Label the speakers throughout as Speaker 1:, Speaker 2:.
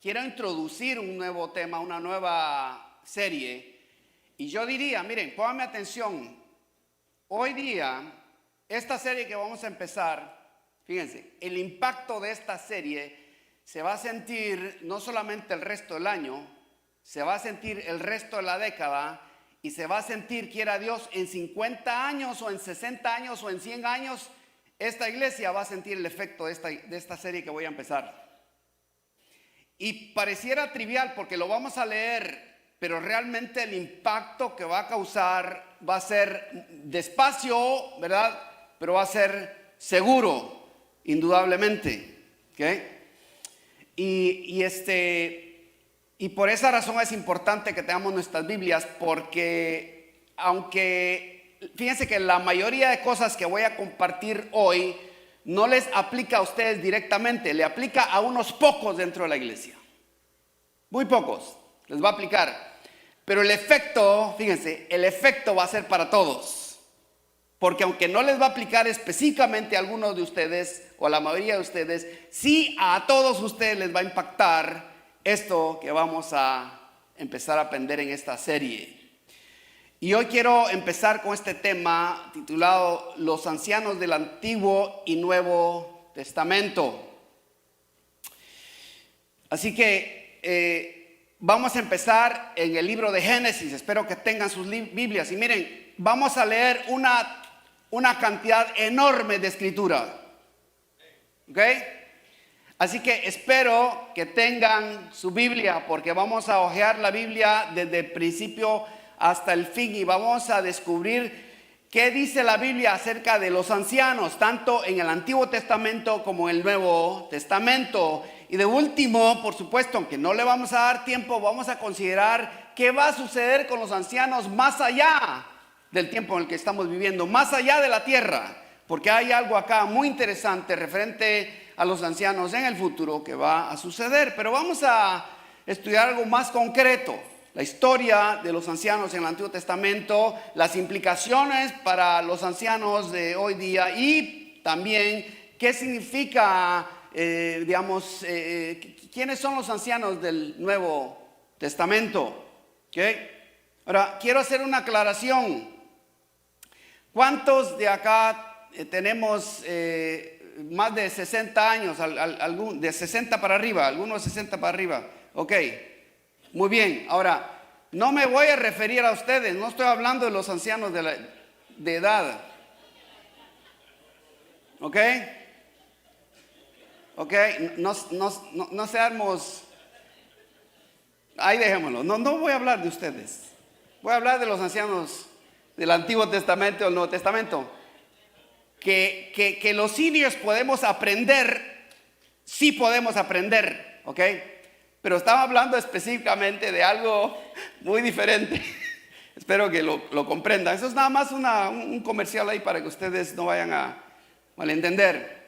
Speaker 1: quiero introducir un nuevo tema, una nueva serie. Y yo diría, miren, pónganme atención. Hoy día, esta serie que vamos a empezar, fíjense, el impacto de esta serie se va a sentir no solamente el resto del año, se va a sentir el resto de la década y se va a sentir, quiera Dios, en 50 años o en 60 años o en 100 años, esta iglesia va a sentir el efecto de esta serie que voy a empezar. Y pareciera trivial porque lo vamos a leer, pero realmente el impacto que va a causar va a ser despacio, ¿verdad? Pero va a ser seguro, indudablemente. ¿Okay? Y por esa razón es importante que tengamos nuestras Biblias, porque aunque, fíjense que la mayoría de cosas que voy a compartir hoy no les aplica a ustedes directamente, le aplica a unos pocos dentro de la iglesia. Muy pocos les va a aplicar. Pero el efecto, fíjense, el efecto va a ser para todos. Porque aunque no les va a aplicar específicamente a algunos de ustedes o a la mayoría de ustedes, sí a todos ustedes les va a impactar esto que vamos a empezar a aprender en esta serie. Y hoy quiero empezar con este tema titulado Los ancianos del Antiguo y Nuevo Testamento. Así que vamos a empezar en el libro de Génesis. Espero que tengan sus Biblias. Y miren, vamos a leer una cantidad enorme de escritura. ¿Ok? Así que espero que tengan su Biblia, porque vamos a hojear la Biblia desde el principio hasta el fin y vamos a descubrir qué dice la Biblia acerca de los ancianos, tanto en el Antiguo Testamento como en el Nuevo Testamento. Y de último, por supuesto, aunque no le vamos a dar tiempo, vamos a considerar qué va a suceder con los ancianos más allá del tiempo en el que estamos viviendo, más allá de la tierra, porque hay algo acá muy interesante referente a los ancianos en el futuro que va a suceder. Pero vamos a estudiar algo más concreto: la historia de los ancianos en el Antiguo Testamento, las implicaciones para los ancianos de hoy día y también qué significa, quiénes son los ancianos del Nuevo Testamento. ¿Okay? Ahora, quiero hacer una aclaración. ¿Cuántos de acá tenemos más de 60 años, de 60 para arriba, algunos 60 para arriba? Ok, muy bien. Ahora, no me voy a referir a ustedes, no estoy hablando de los ancianos de edad. Ok, ok, no seamos, ahí dejémoslo, no voy a hablar de ustedes, voy a hablar de los ancianos del Antiguo Testamento y del Nuevo Testamento. Que los seniors podemos aprender, sí podemos aprender, ¿ok? Pero estaba hablando específicamente de algo muy diferente. Espero que lo comprendan. Eso es nada más un comercial ahí para que ustedes no vayan a malentender.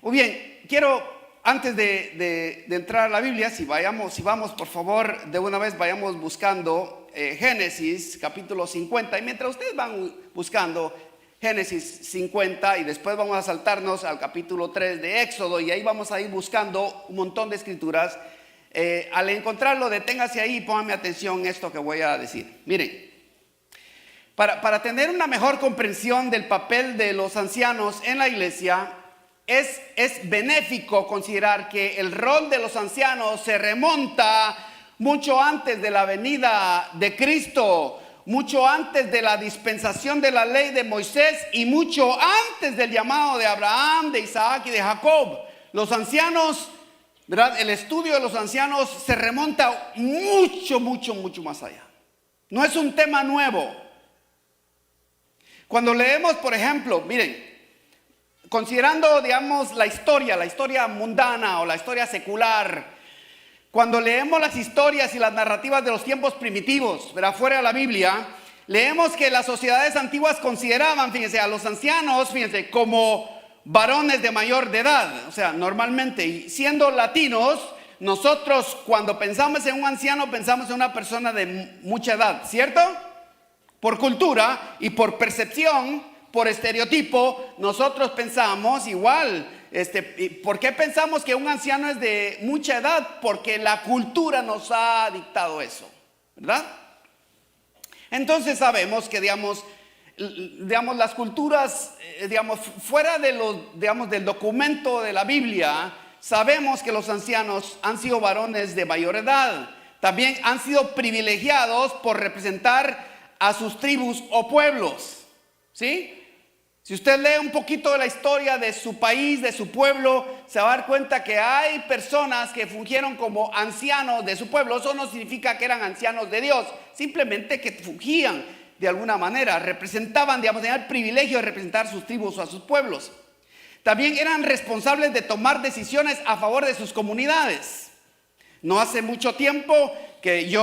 Speaker 1: Muy bien, quiero, antes de entrar a la Biblia, si vamos por favor, de una vez vayamos buscando Génesis capítulo 50. Y mientras ustedes van buscando Génesis 50 y después vamos a saltarnos al capítulo 3 de Éxodo y ahí vamos a ir buscando un montón de escrituras. Al encontrarlo, deténgase ahí y pónganme atención en esto que voy a decir. Miren, para tener una mejor comprensión del papel de los ancianos en la iglesia, es benéfico considerar que el rol de los ancianos se remonta mucho antes de la venida de Cristo, mucho antes de la dispensación de la ley de Moisés y mucho antes del llamado de Abraham, de Isaac y de Jacob. Los ancianos, ¿verdad? El estudio de los ancianos se remonta mucho más allá. No es un tema nuevo. Cuando leemos, por ejemplo, miren, considerando, digamos, la historia mundana o la historia secular, cuando leemos las historias y las narrativas de los tiempos primitivos, ¿verdad? Fuera de la Biblia, leemos que las sociedades antiguas consideraban, fíjense, a los ancianos, fíjense, como varones de mayor de edad. O sea, normalmente, y siendo latinos, nosotros cuando pensamos en un anciano, pensamos en una persona de mucha edad, ¿cierto? Por cultura y por percepción, por estereotipo, nosotros pensamos igual ¿Por qué pensamos que un anciano es de mucha edad? Porque la cultura nos ha dictado eso, ¿verdad? Entonces sabemos que, digamos, las culturas, fuera de del documento de la Biblia, sabemos que los ancianos han sido varones de mayor edad. También han sido privilegiados por representar a sus tribus o pueblos, ¿sí? Si usted lee un poquito de la historia de su país, de su pueblo, se va a dar cuenta que hay personas que fungieron como ancianos de su pueblo. Eso no significa que eran ancianos de Dios, simplemente que fungían de alguna manera, representaban, tenían el privilegio de representar sus tribus o a sus pueblos. También eran responsables de tomar decisiones a favor de sus comunidades. No hace mucho tiempo que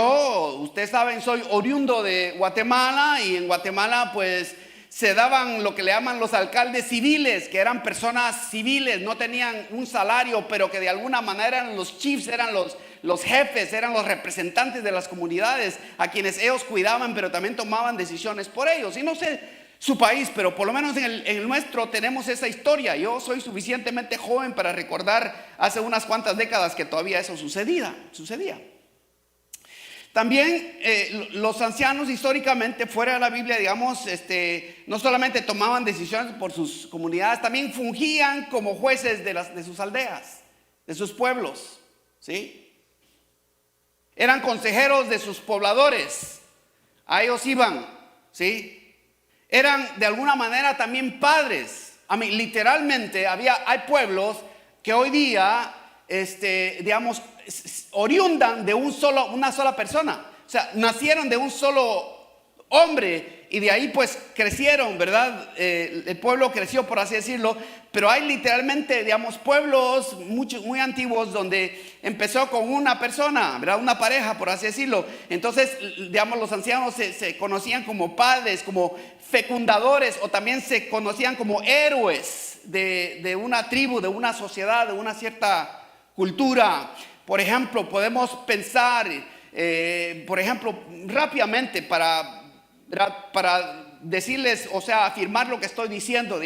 Speaker 1: ustedes saben, soy oriundo de Guatemala, y en Guatemala pues se daban lo que le llaman los alcaldes civiles, que eran personas civiles, no tenían un salario, pero que de alguna manera eran los chiefs, eran los jefes, eran los representantes de las comunidades, a quienes ellos cuidaban, pero también tomaban decisiones por ellos. Y no sé su país, pero por lo menos en el nuestro tenemos esa historia. Yo soy suficientemente joven para recordar hace unas cuantas décadas que todavía eso sucedía. También los ancianos históricamente fuera de la Biblia, no solamente tomaban decisiones por sus comunidades, también fungían como jueces de sus aldeas, de sus pueblos, ¿sí? Eran consejeros de sus pobladores, a ellos iban, ¿sí? Eran de alguna manera también padres. Literalmente hay pueblos que hoy día, oriundan de una sola persona. O sea, nacieron de un solo hombre y de ahí pues crecieron, ¿verdad? El pueblo creció, por así decirlo. Pero hay literalmente, pueblos muy antiguos donde empezó con una persona, ¿verdad? Una pareja, por así decirlo. Entonces, los ancianos se conocían como padres, como fecundadores, o también se conocían como héroes de una tribu, de una sociedad, de una cierta cultura. Por ejemplo, podemos pensar, rápidamente para decirles, afirmar lo que estoy diciendo,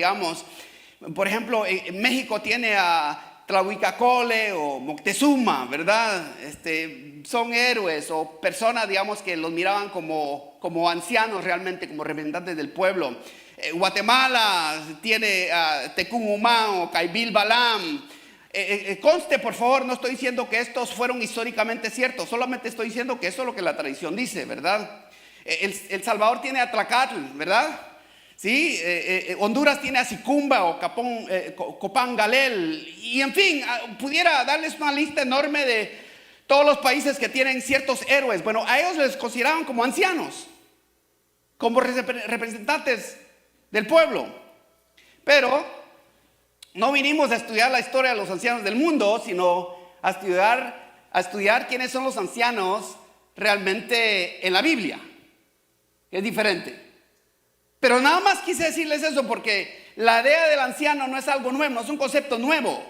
Speaker 1: por ejemplo, México tiene a Tlahuicacole o Moctezuma, ¿verdad? Son héroes o personas, que los miraban como ancianos realmente, como representantes del pueblo. Guatemala tiene a Tecún Umán o Caibil Balam. Conste, por favor, no estoy diciendo que estos fueron históricamente ciertos, solamente estoy diciendo que eso es lo que la tradición dice, ¿verdad? El Salvador tiene a Tlacatl, ¿verdad? ¿Sí? Honduras tiene a Sicumba o Copán Galel, y en fin, pudiera darles una lista enorme de todos los países que tienen ciertos héroes. Bueno, a ellos les consideraban como ancianos, como representantes del pueblo. Pero no vinimos a estudiar la historia de los ancianos del mundo, sino a estudiar quiénes son los ancianos realmente en la Biblia. Es diferente. Pero nada más quise decirles eso porque la idea del anciano no es algo nuevo, no es un concepto nuevo.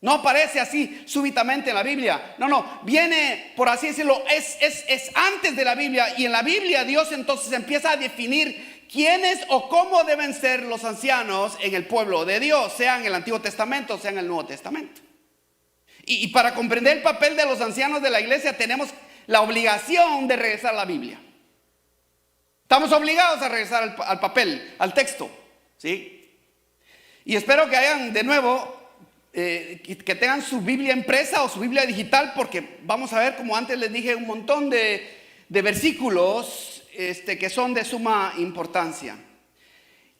Speaker 1: No aparece así súbitamente en la Biblia. No, viene, por así decirlo, es antes de la Biblia. Y en la Biblia Dios entonces empieza a definir quiénes o cómo deben ser los ancianos en el pueblo de Dios, sea en el Antiguo Testamento, sea en el Nuevo Testamento. Y para comprender el papel de los ancianos de la iglesia tenemos la obligación de regresar a la Biblia. Estamos obligados a regresar al papel, al texto, ¿sí? Y espero que hayan de nuevo, que tengan su Biblia impresa o su Biblia digital, porque vamos a ver, como antes les dije, un montón de versículos que son de suma importancia.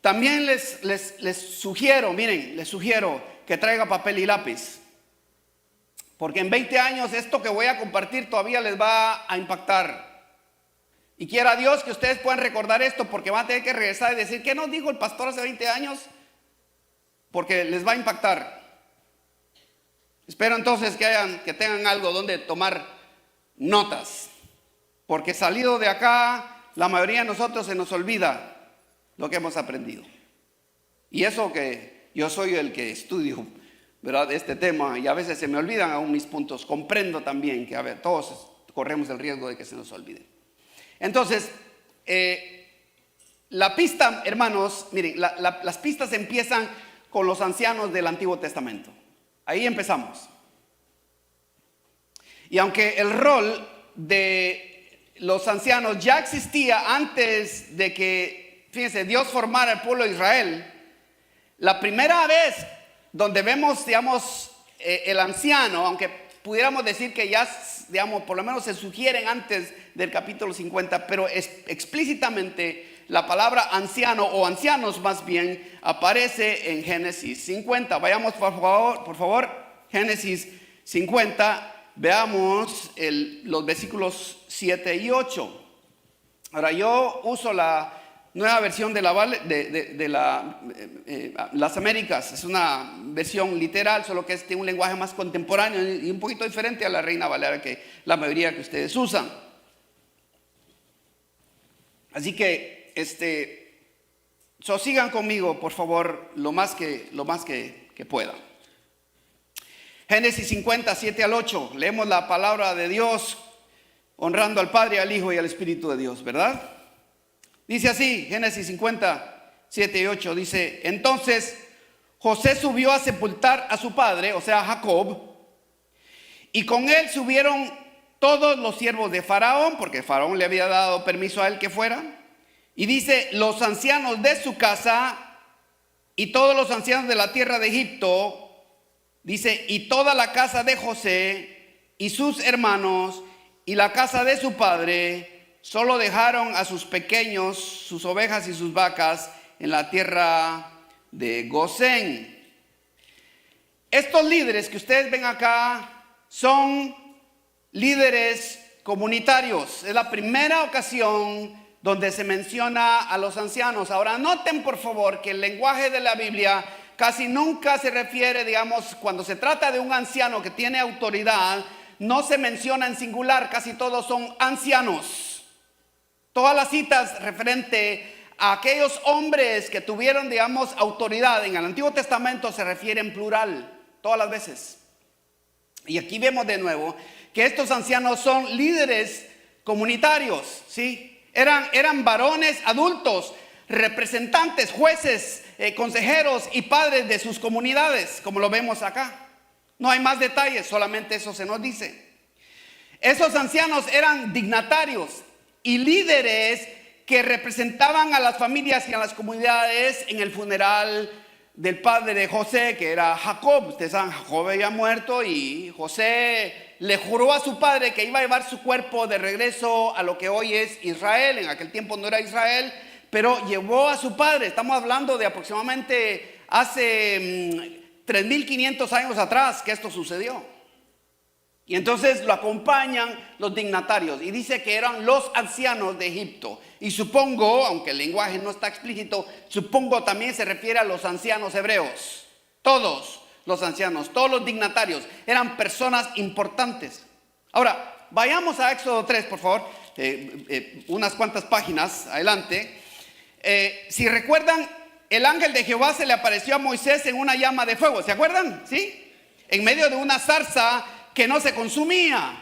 Speaker 1: También les sugiero que traiga papel y lápiz, porque en 20 años esto que voy a compartir todavía les va a impactar. Y quiera Dios que ustedes puedan recordar esto, porque van a tener que regresar y decir, ¿qué nos dijo el pastor hace 20 años? Porque les va a impactar. Espero entonces que tengan algo donde tomar notas, porque salido de acá, la mayoría de nosotros se nos olvida lo que hemos aprendido. Y eso que yo soy el que estudio, ¿verdad?, este tema, y a veces se me olvidan aún mis puntos. Comprendo también que, todos corremos el riesgo de que se nos olvide. Entonces, la pista, hermanos, miren, las pistas empiezan con los ancianos del Antiguo Testamento. Ahí empezamos. Y aunque el rol de los ancianos ya existía antes de que, fíjense, Dios formara el pueblo de Israel, la primera vez donde vemos, digamos, el anciano, aunque pudiéramos decir que ya, digamos, por lo menos se sugieren antes del capítulo 50, pero explícitamente la palabra anciano o ancianos más bien aparece en Génesis 50. Vayamos por favor, Génesis 50. Veamos los versículos 7 y 8. Ahora yo uso la nueva versión de las Américas. Es una versión literal, solo que tiene un lenguaje más contemporáneo y un poquito diferente a la Reina Valera, que la mayoría que ustedes usan. Así que sigan conmigo, por favor, lo más que puedan. Génesis 50, 7 al 8. Leemos la palabra de Dios, honrando al Padre, al Hijo y al Espíritu de Dios, ¿verdad? Dice así, Génesis 50, 7 y 8. Dice: entonces José subió a sepultar a su padre, o sea, Jacob, y con él subieron todos los siervos de Faraón, porque Faraón le había dado permiso a él que fuera. Y dice: los ancianos de su casa y todos los ancianos de la tierra de Egipto. Dice: y toda la casa de José y sus hermanos y la casa de su padre, solo dejaron a sus pequeños, sus ovejas y sus vacas en la tierra de Gosén. Estos líderes que ustedes ven acá son líderes comunitarios. Es la primera ocasión donde se menciona a los ancianos. Ahora noten por favor que el lenguaje de la Biblia casi nunca se refiere, digamos, cuando se trata de un anciano que tiene autoridad, no se menciona en singular, casi todos son ancianos. Todas las citas referente a aquellos hombres que tuvieron, digamos, autoridad en el Antiguo Testamento se refieren en plural, todas las veces. Y aquí vemos de nuevo que estos ancianos son líderes comunitarios, ¿sí? Eran varones adultos, representantes, jueces, consejeros y padres de sus comunidades, como lo vemos acá. No hay más detalles, solamente eso se nos dice. Esos ancianos eran dignatarios y líderes que representaban a las familias y a las comunidades en el funeral del padre de José, que era Jacob. Ustedes saben, Jacob había muerto y José le juró a su padre que iba a llevar su cuerpo de regreso a lo que hoy es Israel. En aquel tiempo no era Israel, pero llevó a su padre. Estamos hablando de aproximadamente hace 3.500 años atrás que esto sucedió. Y entonces lo acompañan los dignatarios y dice que eran los ancianos de Egipto. Y supongo, aunque el lenguaje no está explícito, supongo también se refiere a los ancianos hebreos. Todos los ancianos, todos los dignatarios eran personas importantes. Ahora, vayamos a Éxodo 3, por favor, unas cuantas páginas adelante. Si recuerdan, el ángel de Jehová se le apareció a Moisés en una llama de fuego. ¿Se acuerdan? ¿Sí? En medio de una zarza que no se consumía.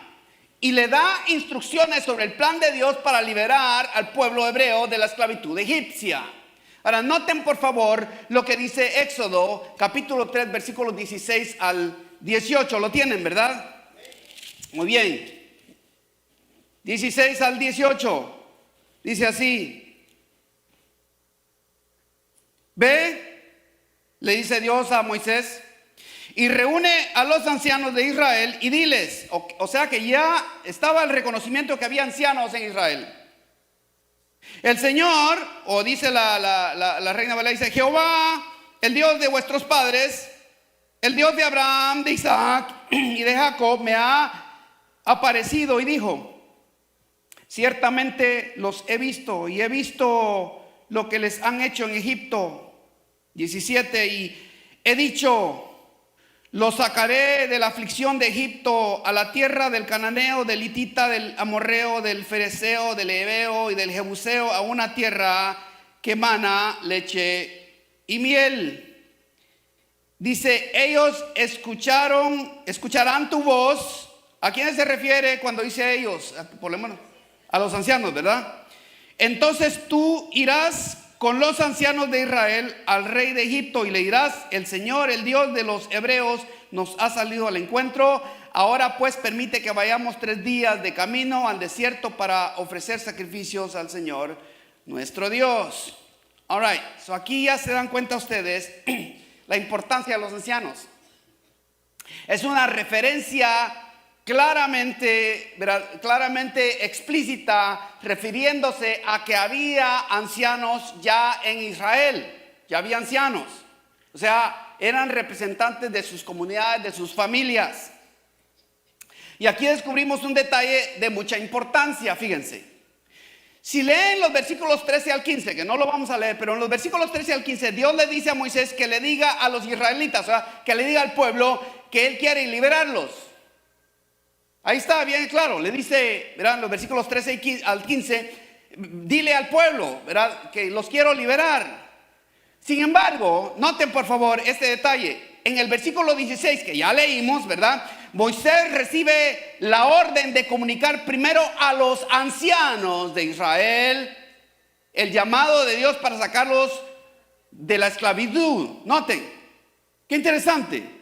Speaker 1: Y le da instrucciones sobre el plan de Dios para liberar al pueblo hebreo de la esclavitud egipcia. Ahora noten por favor lo que dice Éxodo capítulo 3 versículos 16 al 18. Lo tienen, ¿verdad? Muy bien. 16 al 18. Dice así: ve, le dice Dios a Moisés, y reúne a los ancianos de Israel y diles, o sea que ya estaba el reconocimiento que había ancianos en Israel. El Señor, o dice la Reina Valera, dice: Jehová, el Dios de vuestros padres, el Dios de Abraham, de Isaac y de Jacob, me ha aparecido y dijo: ciertamente los he visto y he visto lo que les han hecho en Egipto. 17, y he dicho: los sacaré de la aflicción de Egipto a la tierra del cananeo, del hitita, del amorreo, del fereceo, del heveo y del jebuseo, a una tierra que mana leche y miel. Dice: ellos escucharán tu voz. ¿A quiénes se refiere cuando dice ellos? Por lo menos a los ancianos, ¿verdad? Entonces tú irás con los ancianos de Israel al rey de Egipto y le dirás: el Señor, el Dios de los hebreos, nos ha salido al encuentro. Ahora pues permite que vayamos 3 días de camino al desierto para ofrecer sacrificios al Señor nuestro Dios. All right, so aquí ya se dan cuenta ustedes la importancia de los ancianos. Es una referencia claramente explícita, refiriéndose a que había ancianos ya en Israel. Ya había ancianos, o sea, eran representantes de sus comunidades, de sus familias. Y aquí descubrimos un detalle de mucha importancia. Fíjense, si leen los versículos 13 al 15, que no lo vamos a leer, pero en los versículos 13 al 15 Dios le dice a Moisés que le diga a los israelitas, o sea, que le diga al pueblo que él quiere liberarlos. Ahí está bien claro, le dice, ¿verdad? En los versículos 13 al 15, dile al pueblo, ¿verdad?, que los quiero liberar. Sin embargo, noten por favor este detalle. En el versículo 16, que ya leímos, ¿verdad?, Moisés recibe la orden de comunicar primero a los ancianos de Israel el llamado de Dios para sacarlos de la esclavitud. Noten, qué interesante.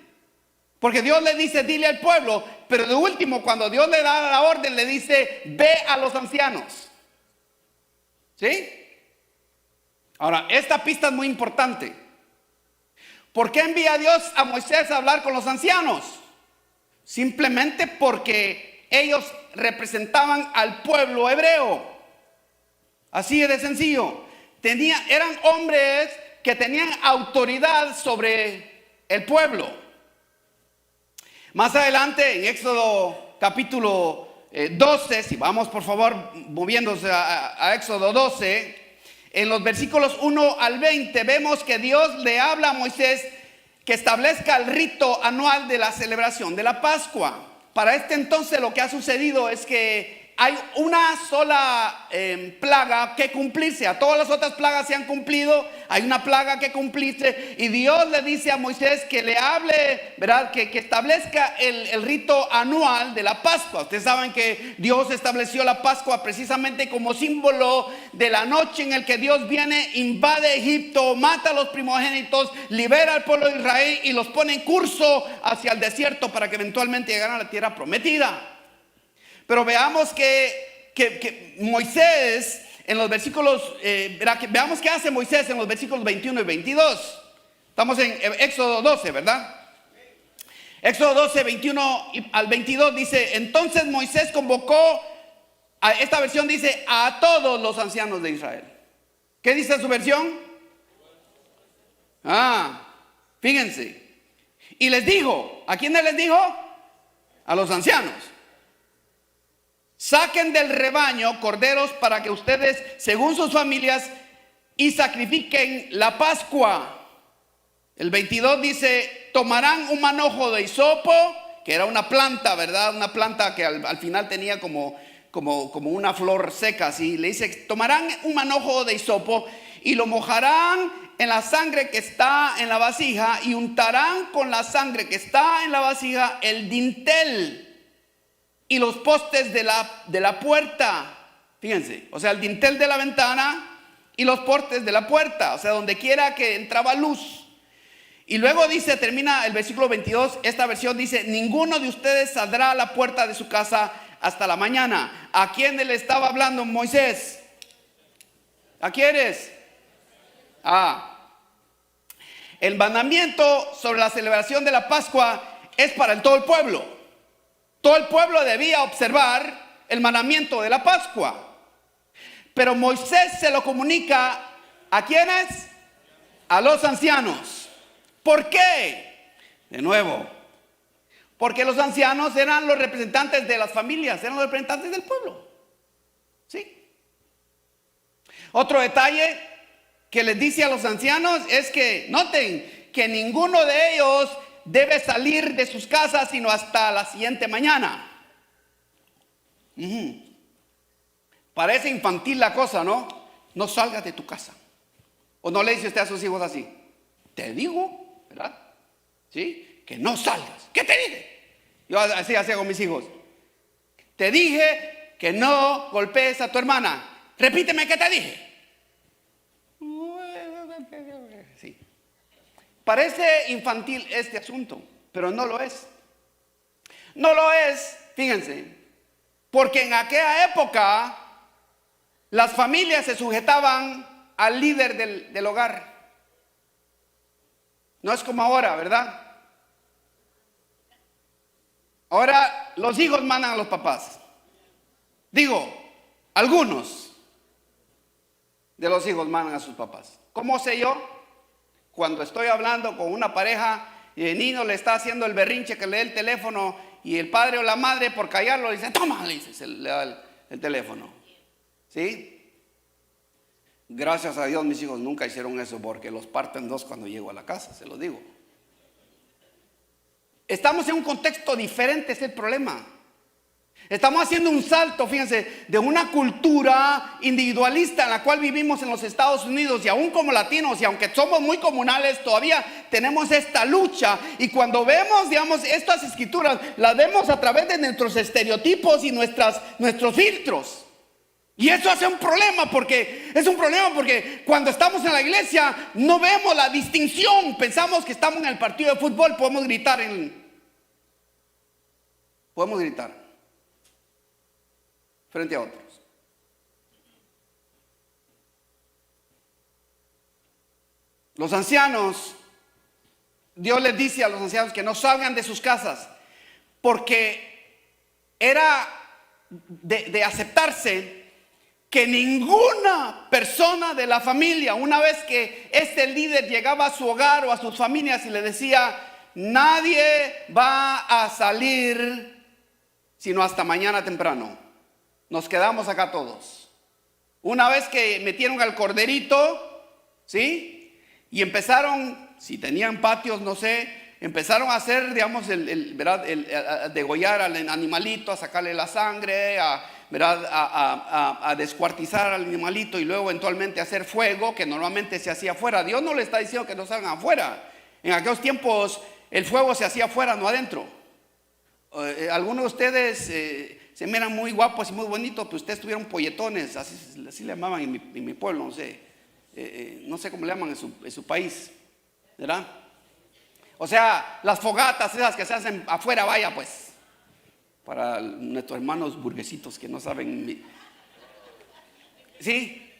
Speaker 1: Porque Dios le dice, dile al pueblo, pero de último, cuando Dios le da la orden, le dice, ve a los ancianos. ¿Sí? Ahora, esta pista es muy importante. ¿Por qué envía Dios a Moisés a hablar con los ancianos? Simplemente porque ellos representaban al pueblo hebreo. Así de sencillo. Eran hombres que tenían autoridad sobre el pueblo. Más adelante, en Éxodo capítulo 12, si vamos por favor moviéndose a Éxodo 12, en los versículos 1 al 20, vemos que Dios le habla a Moisés que establezca el rito anual de la celebración de la Pascua. Para este entonces lo que ha sucedido es que hay una sola plaga que cumplirse. A todas las otras plagas se han cumplido, hay una plaga que cumplirse. Y Dios le dice a Moisés que le hable, ¿verdad?, que establezca el rito anual de la Pascua. Ustedes saben que Dios estableció la Pascua precisamente como símbolo de la noche en el que Dios viene, invade Egipto, mata a los primogénitos, libera al pueblo de Israel y los pone en curso hacia el desierto para que eventualmente llegaran a la tierra prometida. Pero veamos que Moisés en los versículos, veamos qué hace Moisés en los versículos 21 y 22. Estamos en Éxodo 12, ¿verdad? Éxodo 12, 21 al 22 dice: entonces Moisés convocó, esta versión dice, a todos los ancianos de Israel. ¿Qué dice su versión? Fíjense. Y les dijo, ¿a quiénes les dijo? A los ancianos. Saquen del rebaño corderos para que ustedes, según sus familias, y sacrifiquen la Pascua. El 22 dice: tomarán un manojo de hisopo, que era una planta, ¿verdad? Una planta que al final tenía como una flor seca, así. Le dice: tomarán un manojo de hisopo y lo mojarán en la sangre que está en la vasija, y untarán con la sangre que está en la vasija el dintel y los postes de la puerta. Fíjense, o sea, el dintel de la ventana y los postes de la puerta, o sea, donde quiera que entraba luz. Y luego dice, termina el versículo 22, esta versión dice: ninguno de ustedes saldrá a la puerta de su casa hasta la mañana. ¿A quién le estaba hablando Moisés? ¿A quiénes? El mandamiento sobre la celebración de la Pascua es para todo el pueblo. Todo el pueblo debía observar el mandamiento de la Pascua. Pero Moisés se lo comunica ¿a quiénes? A los ancianos. ¿Por qué? De nuevo, porque los ancianos eran los representantes de las familias, eran los representantes del pueblo. ¿Sí? Otro detalle que les dice a los ancianos es que, noten, que ninguno de ellos debe salir de sus casas sino hasta la siguiente mañana. Parece infantil la cosa, ¿no? No salgas de tu casa. ¿O no le dice usted a sus hijos así? Te digo, ¿verdad? ¿Sí? Que no salgas. ¿Qué te dije? Yo así hacía con mis hijos. Te dije que no golpees a tu hermana. Repíteme, ¿qué te dije? Parece infantil este asunto, pero no lo es. No lo es, fíjense, porque en aquella época las familias se sujetaban al líder del hogar. No es como ahora, ¿verdad? Ahora los hijos mandan a los papás. Digo, algunos de los hijos mandan a sus papás. ¿Cómo sé yo? Cuando estoy hablando con una pareja y el niño le está haciendo el berrinche que le dé el teléfono y el padre o la madre por callarlo le dice, toma, le dice, le da el teléfono. ¿Sí? Gracias a Dios mis hijos nunca hicieron eso porque los parten dos cuando llego a la casa, se los digo. Estamos en un contexto diferente, es el problema. Estamos haciendo un salto, fíjense, de una cultura individualista en la cual vivimos en los Estados Unidos y aún como latinos, y aunque somos muy comunales, todavía tenemos esta lucha. Y cuando vemos, digamos, estas escrituras, las vemos a través de nuestros estereotipos y nuestros filtros. Y eso hace un problema porque cuando estamos en la iglesia no vemos la distinción. Pensamos que estamos en el partido de fútbol, podemos gritar frente a otros. Los ancianos, Dios les dice a los ancianos que no salgan de sus casas porque era de aceptarse que ninguna persona de la familia, una vez que este líder llegaba a su hogar o a sus familias y le decía, nadie va a salir sino hasta mañana temprano, nos quedamos acá todos. Una vez que metieron al corderito, ¿sí? Y empezaron, si tenían patios, no sé, empezaron a hacer, digamos, a degollar al animalito, a sacarle la sangre, a descuartizar al animalito y luego eventualmente hacer fuego, que normalmente se hacía afuera. Dios no le está diciendo que no salgan afuera. En aquellos tiempos el fuego se hacía afuera, no adentro. Algunos de ustedes se miran muy guapos y muy bonitos, pero ustedes tuvieron polletones, así le llamaban en mi pueblo, no sé cómo le llaman en su país, ¿verdad? O sea, las fogatas esas que se hacen afuera, vaya pues, para nuestros hermanos burguesitos que no saben, ¿sí?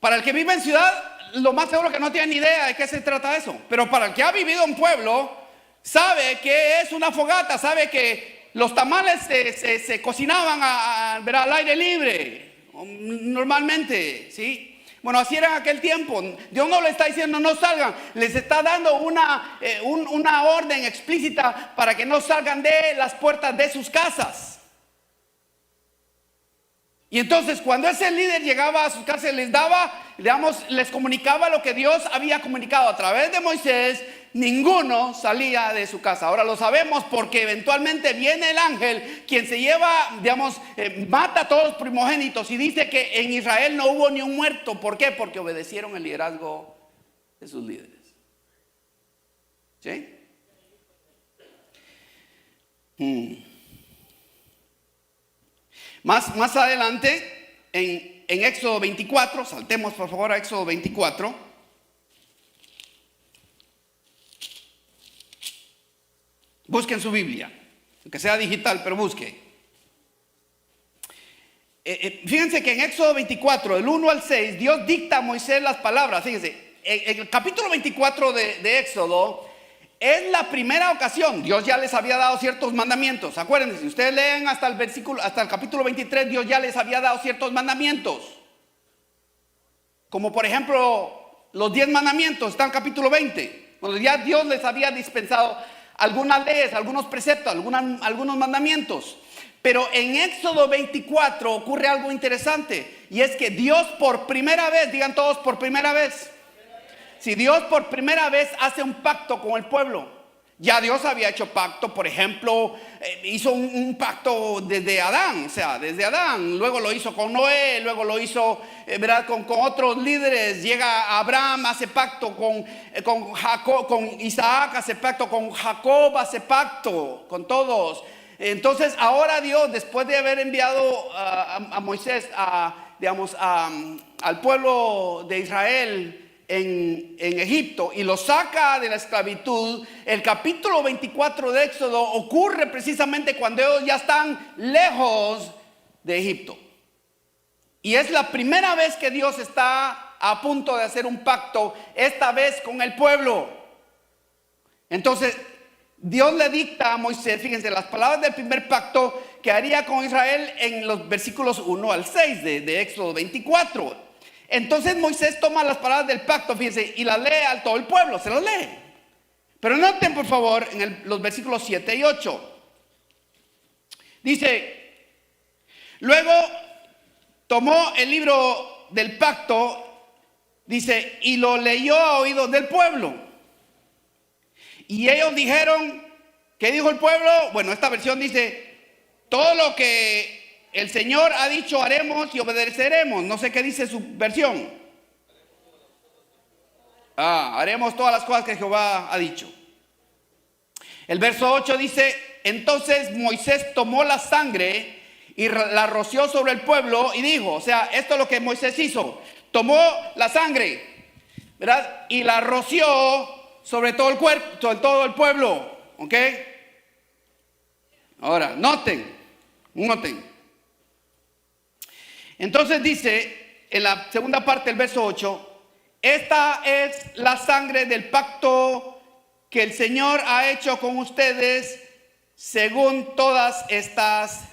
Speaker 1: Para el que vive en ciudad, lo más seguro que no tiene ni idea de qué se trata eso, pero para el que ha vivido en pueblo, sabe que es una fogata, sabe que los tamales se cocinaban al aire libre, normalmente, ¿sí? Bueno, así era en aquel tiempo. Dios no le está diciendo no salgan, les está dando una orden explícita para que no salgan de las puertas de sus casas. Y entonces cuando ese líder llegaba a sus casas les comunicaba lo que Dios había comunicado a través de Moisés. Ninguno salía de su casa. Ahora lo sabemos porque eventualmente viene el ángel quien se lleva, mata a todos los primogénitos y dice que en Israel no hubo ni un muerto. ¿Por qué? Porque obedecieron el liderazgo de sus líderes. ¿Sí? Más adelante, en Éxodo 24, saltemos por favor a Éxodo 24. Busquen su Biblia, aunque sea digital, pero busque. Fíjense que en Éxodo 24, del 1 al 6, Dios dicta a Moisés las palabras. Fíjense, en el capítulo 24 de Éxodo es la primera ocasión. Dios ya les había dado ciertos mandamientos. Acuérdense, si ustedes leen hasta el capítulo 23, Dios ya les había dado ciertos mandamientos. Como por ejemplo, los 10 mandamientos están en el capítulo 20. Cuando ya Dios les había dispensado algunas leyes, algunos preceptos, algunos mandamientos. Pero en Éxodo 24 ocurre algo interesante. Y es que Dios por primera vez, digan todos por primera vez. Si Dios por primera vez hace un pacto con el pueblo. Ya Dios había hecho pacto, por ejemplo, hizo un pacto desde Adán, o sea, desde Adán. Luego lo hizo con Noé, luego lo hizo con otros líderes. Llega Abraham, hace pacto con Jacob, con Isaac, hace pacto con Jacob, hace pacto con todos. Entonces ahora Dios, después de haber enviado a Moisés al pueblo de Israel en Egipto y los saca de la esclavitud, el capítulo 24 de Éxodo ocurre precisamente cuando ellos ya están lejos de Egipto. Y es la primera vez que Dios está a punto de hacer un pacto, esta vez con el pueblo. Entonces Dios le dicta a Moisés, fíjense, las palabras del primer pacto que haría con Israel en los versículos 1 al 6 de Éxodo 24. Entonces Moisés toma las palabras del pacto, fíjense, y las lee a todo el pueblo, se las lee. Pero noten por favor en los versículos 7 y 8. Dice, luego tomó el libro del pacto, dice, y lo leyó a oídos del pueblo. Y ellos dijeron, ¿qué dijo el pueblo? Bueno, esta versión dice, todo lo que el Señor ha dicho haremos y obedeceremos. No sé qué dice su versión. Haremos todas las cosas que Jehová ha dicho. El verso 8 dice, entonces Moisés tomó la sangre y la roció sobre el pueblo y dijo, o sea, esto es lo que Moisés hizo. Tomó la sangre, ¿verdad? Y la roció sobre todo el cuerpo, sobre todo el pueblo. ¿Ok? Ahora, noten. Entonces dice, en la segunda parte del verso 8, esta es la sangre del pacto que el Señor ha hecho con ustedes según todas estas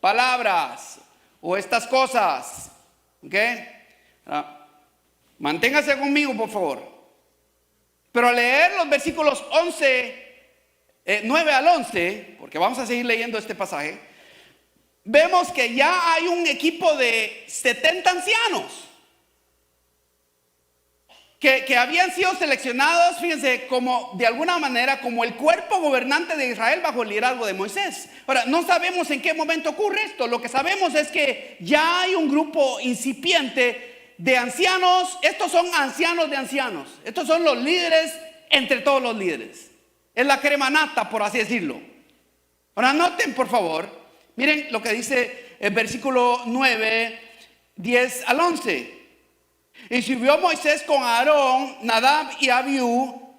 Speaker 1: palabras o estas cosas. ¿Ok? Manténgase conmigo, por favor. Pero al leer los versículos 9 al 11, porque vamos a seguir leyendo este pasaje, vemos que ya hay un equipo de 70 ancianos que habían sido seleccionados, fíjense, como de alguna manera como el cuerpo gobernante de Israel bajo el liderazgo de Moisés. Ahora, no sabemos en qué momento ocurre esto. Lo que sabemos es que ya hay un grupo incipiente de ancianos. Estos son ancianos de ancianos. Estos son los líderes entre todos los líderes. Es la crema nata, por así decirlo. Ahora, noten por favor. Miren lo que dice el versículo 9, 10 al 11. Y subió Moisés con Aarón, Nadab y Abiú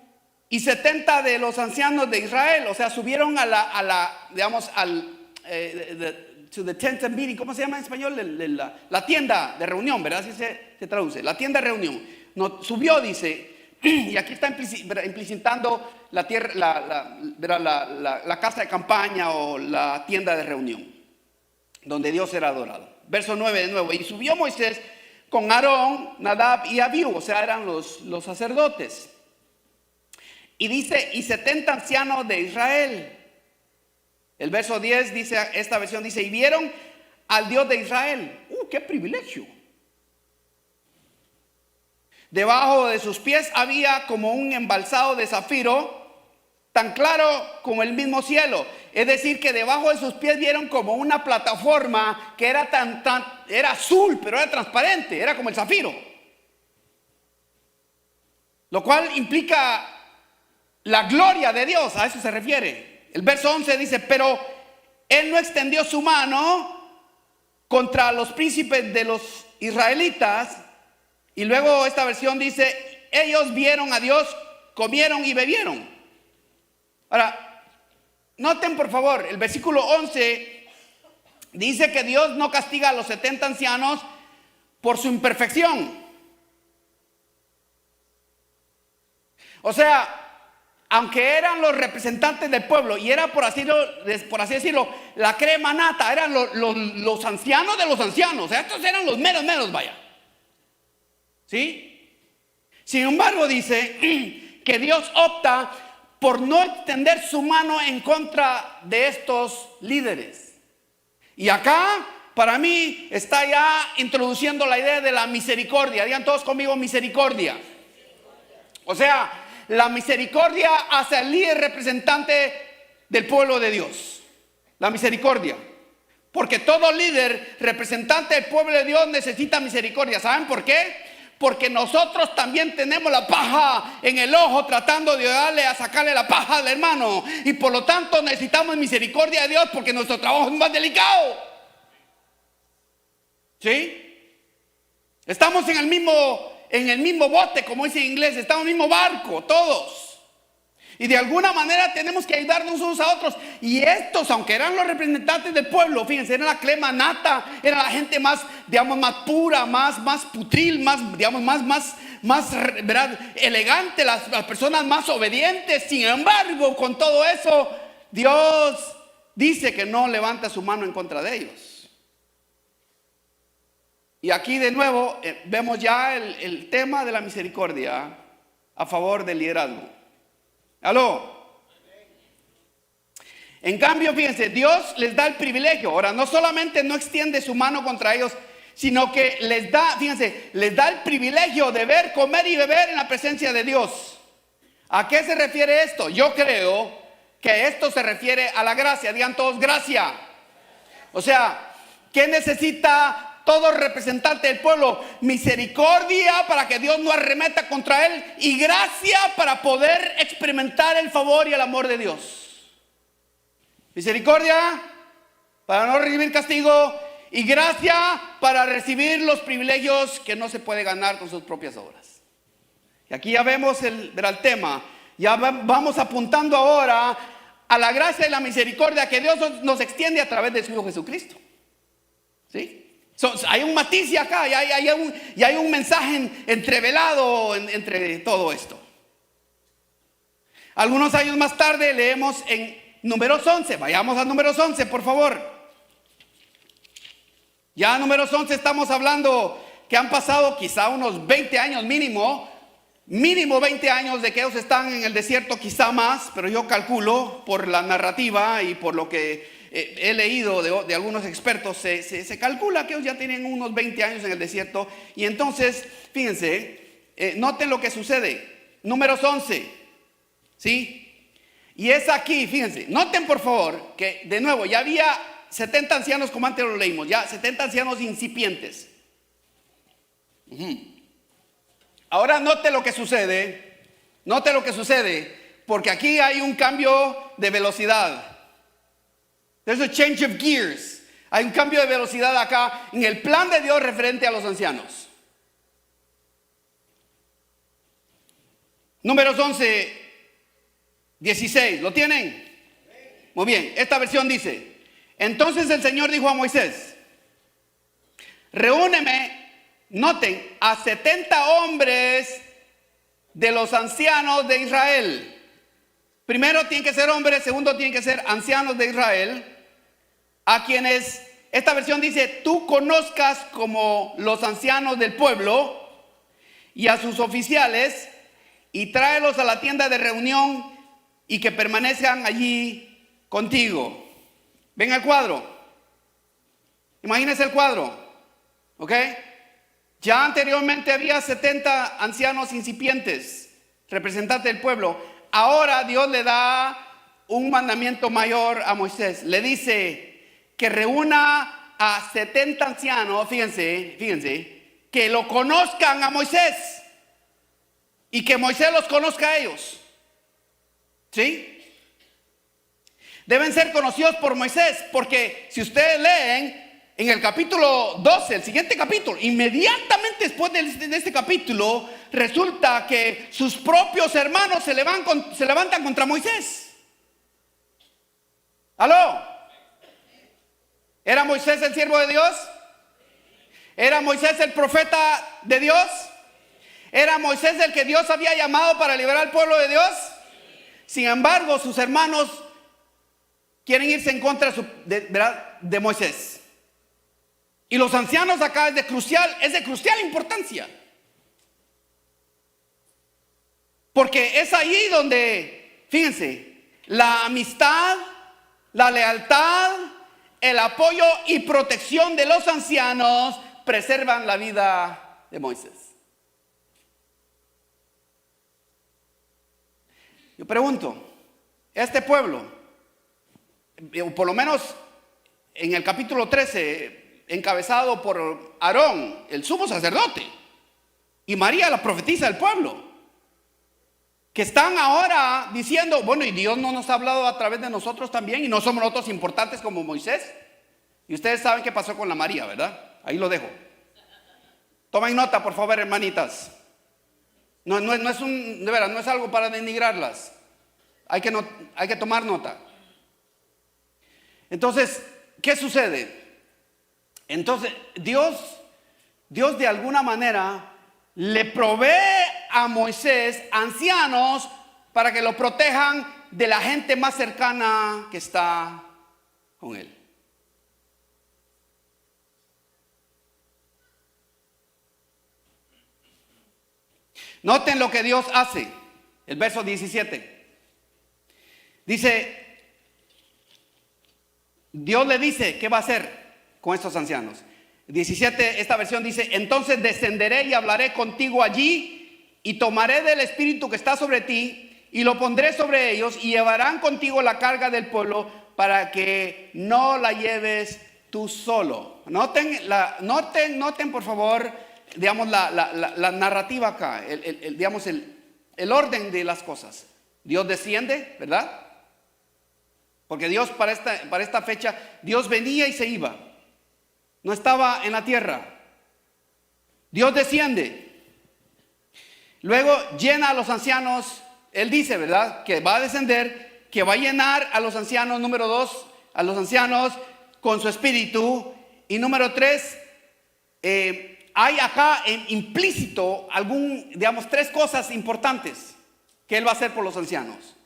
Speaker 1: y 70 de los ancianos de Israel. O sea, subieron to the tent of meeting. ¿Cómo se llama en español? La tienda de reunión, ¿verdad? Así se traduce. La tienda de reunión. No, subió, dice. Y aquí está implicitando la casa de campaña o la tienda de reunión, donde Dios era adorado. Verso 9 de nuevo. Y subió Moisés con Aarón, Nadab y Abiú, o sea, eran los sacerdotes. Y dice, y 70 ancianos de Israel. El verso 10 dice, esta versión dice, y vieron al Dios de Israel. ¡Qué privilegio! Debajo de sus pies había como un embalsado de zafiro, tan claro como el mismo cielo. Es decir, que debajo de sus pies vieron como una plataforma que era era azul, pero era transparente, era como el zafiro. Lo cual implica la gloria de Dios, a eso se refiere. El verso 11 dice, pero él no extendió su mano contra los príncipes de los israelitas. Y luego esta versión dice, ellos vieron a Dios, comieron y bebieron. Ahora, noten por favor, el versículo 11 dice que Dios no castiga a los 70 ancianos por su imperfección. O sea, aunque eran los representantes del pueblo y era por así decirlo, la crema nata, eran los ancianos de los ancianos. O sea, estos eran los meros, vaya. ¿Sí? Sin embargo, dice que Dios opta por no extender su mano en contra de estos líderes. Y acá, para mí, está ya introduciendo la idea de la misericordia. Digan todos conmigo, misericordia. O sea, la misericordia hacia el líder representante del pueblo de Dios. La misericordia. Porque todo líder representante del pueblo de Dios necesita misericordia. ¿Saben por qué? Porque nosotros también tenemos la paja en el ojo tratando de ayudarle a sacarle la paja al hermano. Y por lo tanto necesitamos misericordia de Dios porque nuestro trabajo es más delicado. ¿Sí? Estamos en el mismo en el mismo bote, como dice en inglés, estamos en el mismo barco, todos. Y de alguna manera tenemos que ayudarnos unos a otros. Y estos, aunque eran los representantes del pueblo, fíjense, eran la crema nata, era la gente más, digamos, más pura, más putril, más, digamos, más ¿verdad?, elegante, las personas más obedientes. Sin embargo, con todo eso, Dios dice que no levanta su mano en contra de ellos. Y aquí de nuevo vemos ya el tema de la misericordia a favor del liderazgo. ¿Aló? En cambio, fíjense, Dios les da el privilegio. Ahora, no solamente no extiende su mano contra ellos, sino que les da, fíjense, les da el privilegio de ver, comer y beber en la presencia de Dios. ¿A qué se refiere esto? Yo creo que esto se refiere a la gracia. Digan todos gracia. O sea, ¿qué necesita todo representante del pueblo? Misericordia para que Dios no arremeta contra él, y gracia para poder experimentar el favor y el amor de Dios. Misericordia para no recibir castigo, y gracia para recibir los privilegios que no se puede ganar con sus propias obras. Y aquí ya vemos el tema. Ya vamos apuntando ahora a la gracia y la misericordia que Dios nos extiende a través de su Hijo Jesucristo. ¿Sí? Hay un matiz acá, y hay un mensaje entrevelado entre todo esto. Algunos años más tarde leemos en Números 11. Vayamos a Números 11, por favor. Ya en Números 11 estamos hablando que han pasado quizá unos 20 años mínimo 20 años de que ellos están en el desierto, quizá más, pero yo calculo por la narrativa y por lo que he leído de algunos expertos, se calcula que ellos ya tienen unos 20 años en el desierto. Y entonces, fíjense, noten lo que sucede. Números 11, ¿sí? Y es aquí, fíjense, noten por favor que de nuevo ya había 70 ancianos, como antes lo leímos, ya 70 ancianos incipientes. Ahora note lo que sucede, porque aquí hay un cambio de velocidad. There's a change of gears. Hay un cambio de velocidad acá en el plan de Dios referente a los ancianos. Números 11, 16, ¿lo tienen? Muy bien, esta versión dice: entonces el Señor dijo a Moisés: reúneme, noten, a 70 hombres de los ancianos de Israel. Primero tienen que ser hombres, segundo tienen que ser ancianos de Israel, a quienes esta versión dice tú conozcas como los ancianos del pueblo, y a sus oficiales, y tráelos a la tienda de reunión y que permanezcan allí contigo. Ven el cuadro, imagínense el cuadro, ¿ok? Ya anteriormente había 70 ancianos incipientes, representantes del pueblo. Ahora Dios le da un mandamiento mayor a Moisés. Le dice que reúna a 70 ancianos, fíjense, que lo conozcan a Moisés y que Moisés los conozca a ellos. ¿Sí? Deben ser conocidos por Moisés, porque si ustedes leen en el capítulo 12, el siguiente capítulo, inmediatamente después de este capítulo, resulta que sus propios hermanos se levantan contra Moisés. ¿Aló? ¿Era Moisés el siervo de Dios? ¿Era Moisés el profeta de Dios? ¿Era Moisés el que Dios había llamado para liberar al pueblo de Dios? Sin embargo, sus hermanos quieren irse en contra de Moisés. Y los ancianos acá es de crucial importancia. Porque es ahí donde, fíjense, la amistad, la lealtad, el apoyo y protección de los ancianos preservan la vida de Moisés. Yo pregunto, este pueblo, por lo menos en el capítulo 13, encabezado por Aarón, el sumo sacerdote, y María, la profetisa del pueblo, que están ahora diciendo, bueno, y Dios no nos ha hablado a través de nosotros también, y no somos nosotros importantes como Moisés. Y ustedes saben qué pasó con la María, ¿verdad? Ahí lo dejo. Tomen nota, por favor, hermanitas. No es de veras, no es algo para denigrarlas. Hay que tomar nota. Entonces, ¿qué sucede? Entonces, Dios de alguna manera le provee a Moisés ancianos para que lo protejan de la gente más cercana que está con él. Noten lo que Dios hace. El verso 17. Dice, Dios le dice, ¿qué va a hacer con estos ancianos? 17, esta versión dice, entonces descenderé y hablaré contigo allí y tomaré del espíritu que está sobre ti y lo pondré sobre ellos y llevarán contigo la carga del pueblo para que no la lleves tú solo. Noten por favor, digamos, la narrativa acá, digamos, el orden de las cosas. Dios desciende, ¿verdad? Porque Dios para esta fecha, Dios venía y se iba. No estaba en la tierra. Dios desciende. Luego llena a los ancianos. Él dice, ¿verdad?, que va a descender, que va a llenar a los ancianos, número 2, a los ancianos con su espíritu. Y número 3, hay acá implícito digamos, 3 cosas importantes que Él va a hacer por los ancianos.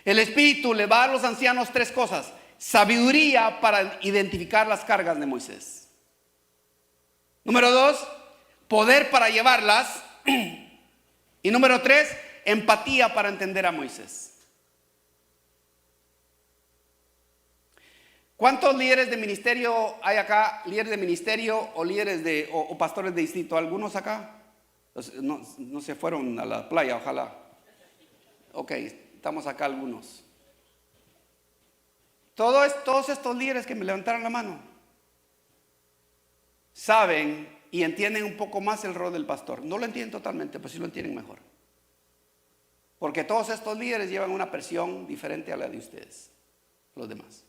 Speaker 1: El Espíritu le va a dar a los ancianos 3 cosas. Sabiduría para identificar las cargas de Moisés. Número 2, poder para llevarlas. Y número 3, empatía para entender a Moisés. ¿Cuántos líderes de ministerio hay acá? ¿Líderes de ministerio o líderes o pastores de distrito? ¿Algunos acá? No se fueron a la playa, ojalá. Ok, estamos acá algunos. Todos estos líderes que me levantaron la mano saben y entienden un poco más el rol del pastor. No lo entienden totalmente, pero sí lo entienden mejor. Porque todos estos líderes llevan una presión diferente a la de ustedes, los demás.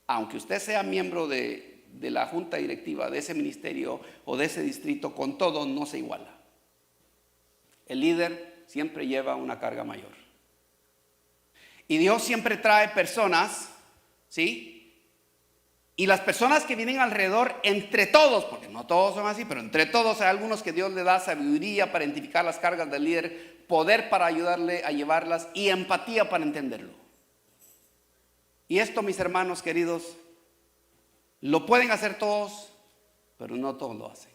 Speaker 1: Aunque usted sea miembro de la junta directiva de ese ministerio o de ese distrito, con todo no se iguala. El líder siempre lleva una carga mayor. Y Dios siempre trae personas, ¿sí? Y las personas que vienen alrededor, entre todos, porque no todos son así, pero entre todos hay algunos que Dios le da sabiduría para identificar las cargas del líder, poder para ayudarle a llevarlas y empatía para entenderlo. Y esto, mis hermanos queridos, lo pueden hacer todos, pero no todos lo hacen.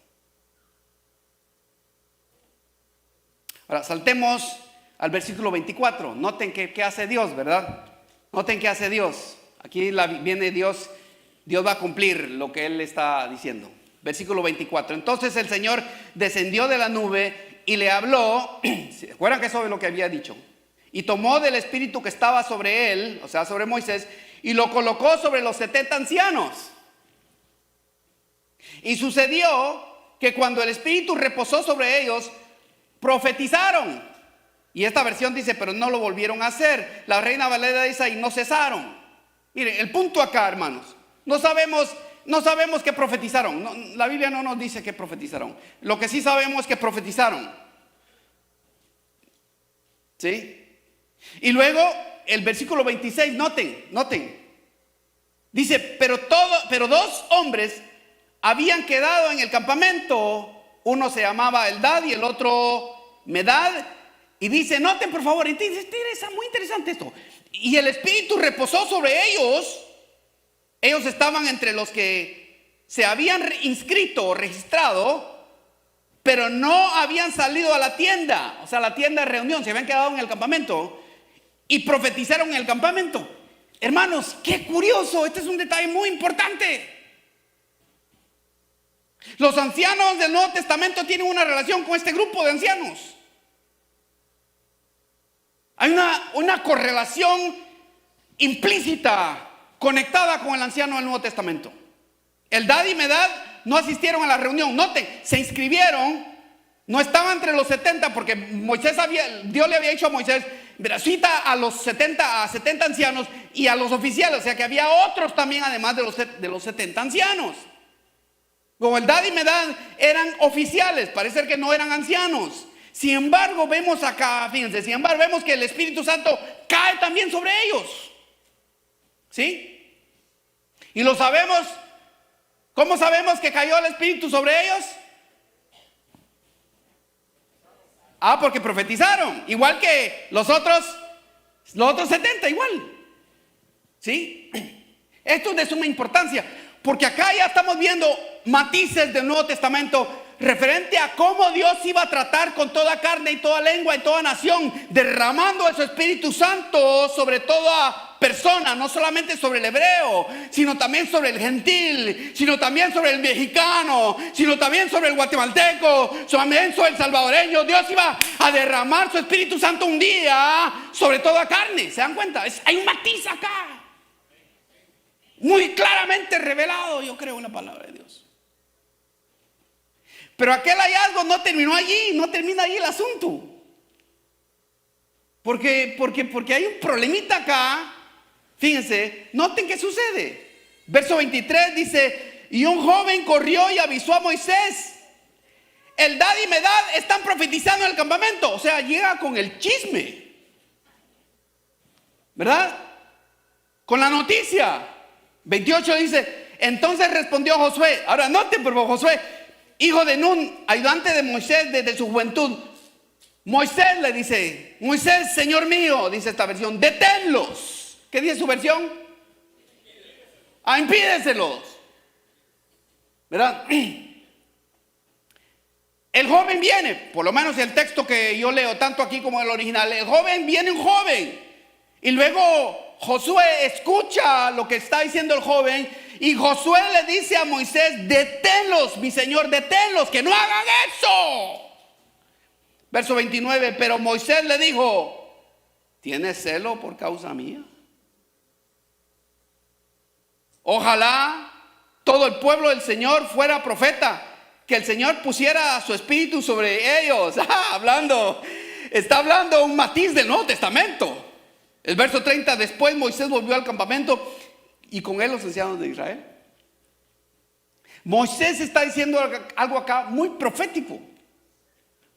Speaker 1: Ahora, saltemos al versículo 24. Noten qué hace Dios, ¿verdad? Noten qué hace Dios. Aquí viene Dios va a cumplir lo que Él está diciendo. Versículo 24. Entonces el Señor descendió de la nube y le habló. ¿Se acuerdan que eso es lo que había dicho? Y tomó del espíritu que estaba sobre él, o sea, sobre Moisés, y lo colocó sobre los 70 ancianos. Y sucedió que cuando el espíritu reposó sobre ellos, profetizaron. Y esta versión dice, pero no lo volvieron a hacer. La Reina Valera dice, y no cesaron. Miren, el punto acá, hermanos, no sabemos qué profetizaron. La Biblia no nos dice qué profetizaron. Lo que sí sabemos es que profetizaron. ¿Sí? Y luego el versículo 26, noten. Dice, pero 2 hombres habían quedado en el campamento. Uno se llamaba Eldad y el otro Medad. Y dice, noten por favor, es muy interesante esto. Y el espíritu reposó sobre ellos. Ellos estaban entre los que se habían inscrito o registrado, pero no habían salido a la tienda, o sea, la tienda de reunión, se habían quedado en el campamento y profetizaron en el campamento. Hermanos, qué curioso, este es un detalle muy importante. Los ancianos del Nuevo Testamento tienen una relación con este grupo de ancianos. Hay una correlación implícita, conectada con el anciano del Nuevo Testamento. Eldad y Medad no asistieron a la reunión. Noten, se inscribieron, no estaban entre los 70 porque Dios le había dicho a Moisés, cita a 70 ancianos y a los oficiales, o sea que había otros también además de los 70 ancianos. Como el dad y medad eran oficiales, parece que no eran ancianos. Sin embargo, vemos acá, fíjense, sin embargo, vemos que el Espíritu Santo cae también sobre ellos. ¿Sí? Y lo sabemos. ¿Cómo sabemos que cayó el Espíritu sobre ellos? Porque profetizaron, igual que los otros 70, igual. ¿Sí? Esto es de suma importancia, porque acá ya estamos viendo matices del Nuevo Testamento referente a cómo Dios iba a tratar con toda carne y toda lengua y toda nación, derramando de su Espíritu Santo sobre toda persona, no solamente sobre el hebreo, sino también sobre el gentil, sino también sobre el mexicano, sino también sobre el guatemalteco, también sobre el salvadoreño. Dios iba a derramar su Espíritu Santo un día sobre toda carne. ¿Se dan cuenta? Hay un matiz acá, muy claramente revelado, yo creo, en la palabra de Dios. Pero aquel hallazgo no terminó allí, no termina allí el asunto. Porque hay un problemita acá. Fíjense, noten qué sucede. Verso 23 dice: y un joven corrió y avisó a Moisés. El dad y medad están profetizando en el campamento. O sea, llega con el chisme, ¿verdad? Con la noticia. 28 dice: entonces respondió Josué. Ahora noten por favor, Josué, hijo de Nun, ayudante de Moisés desde su juventud. Moisés le dice: Moisés, Señor mío, dice esta versión, deténlos. ¿Qué dice su versión? Impídeselos, ¿verdad? El joven viene, por lo menos el texto que yo leo, tanto aquí como en el original. El joven viene, un joven, y luego Josué escucha lo que está diciendo el joven, y Josué le dice a Moisés: deténlos, mi señor, deténlos, que no hagan eso. Verso 29, pero Moisés le dijo: ¿tienes celo por causa mía? Ojalá todo el pueblo del Señor fuera profeta, que el Señor pusiera su espíritu sobre ellos. Está hablando un matiz del Nuevo Testamento. El verso 30, después Moisés volvió al campamento y con él los ancianos de Israel. Moisés está diciendo algo acá muy profético.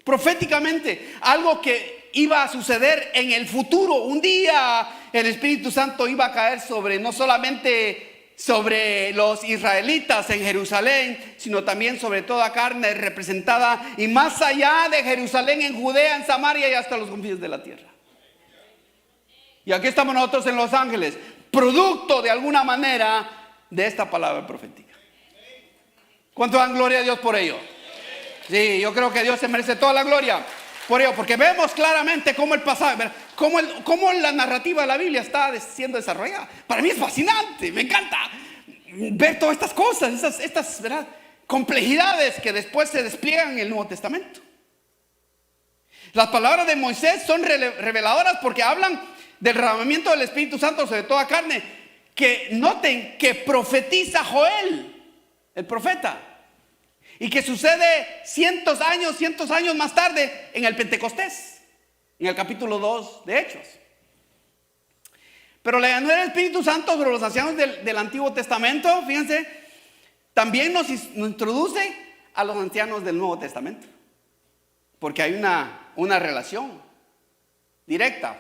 Speaker 1: Proféticamente, algo que iba a suceder en el futuro. Un día el Espíritu Santo iba a caer no solamente sobre los israelitas en Jerusalén, sino también sobre toda carne representada, y más allá de Jerusalén, en Judea, en Samaria y hasta los confines de la tierra. Y aquí estamos nosotros en Los Ángeles, producto de alguna manera de esta palabra profética. ¿Cuánto dan gloria a Dios por ello? Sí, yo creo que Dios se merece toda la gloria por ello, porque vemos claramente cómo el pasaje, cómo la narrativa de la Biblia está siendo desarrollada. Para mí es fascinante, me encanta ver todas estas cosas, estas ¿verdad?, complejidades que después se despliegan en el Nuevo Testamento. Las palabras de Moisés son reveladoras porque hablan del derramamiento del Espíritu Santo sobre toda carne, que noten que profetiza Joel, el profeta, y que sucede cientos años más tarde en el Pentecostés, en el capítulo 2 de Hechos. Pero la llanura del Espíritu Santo sobre los ancianos del Antiguo Testamento, fíjense, también nos introduce a los ancianos del Nuevo Testamento, porque hay una relación directa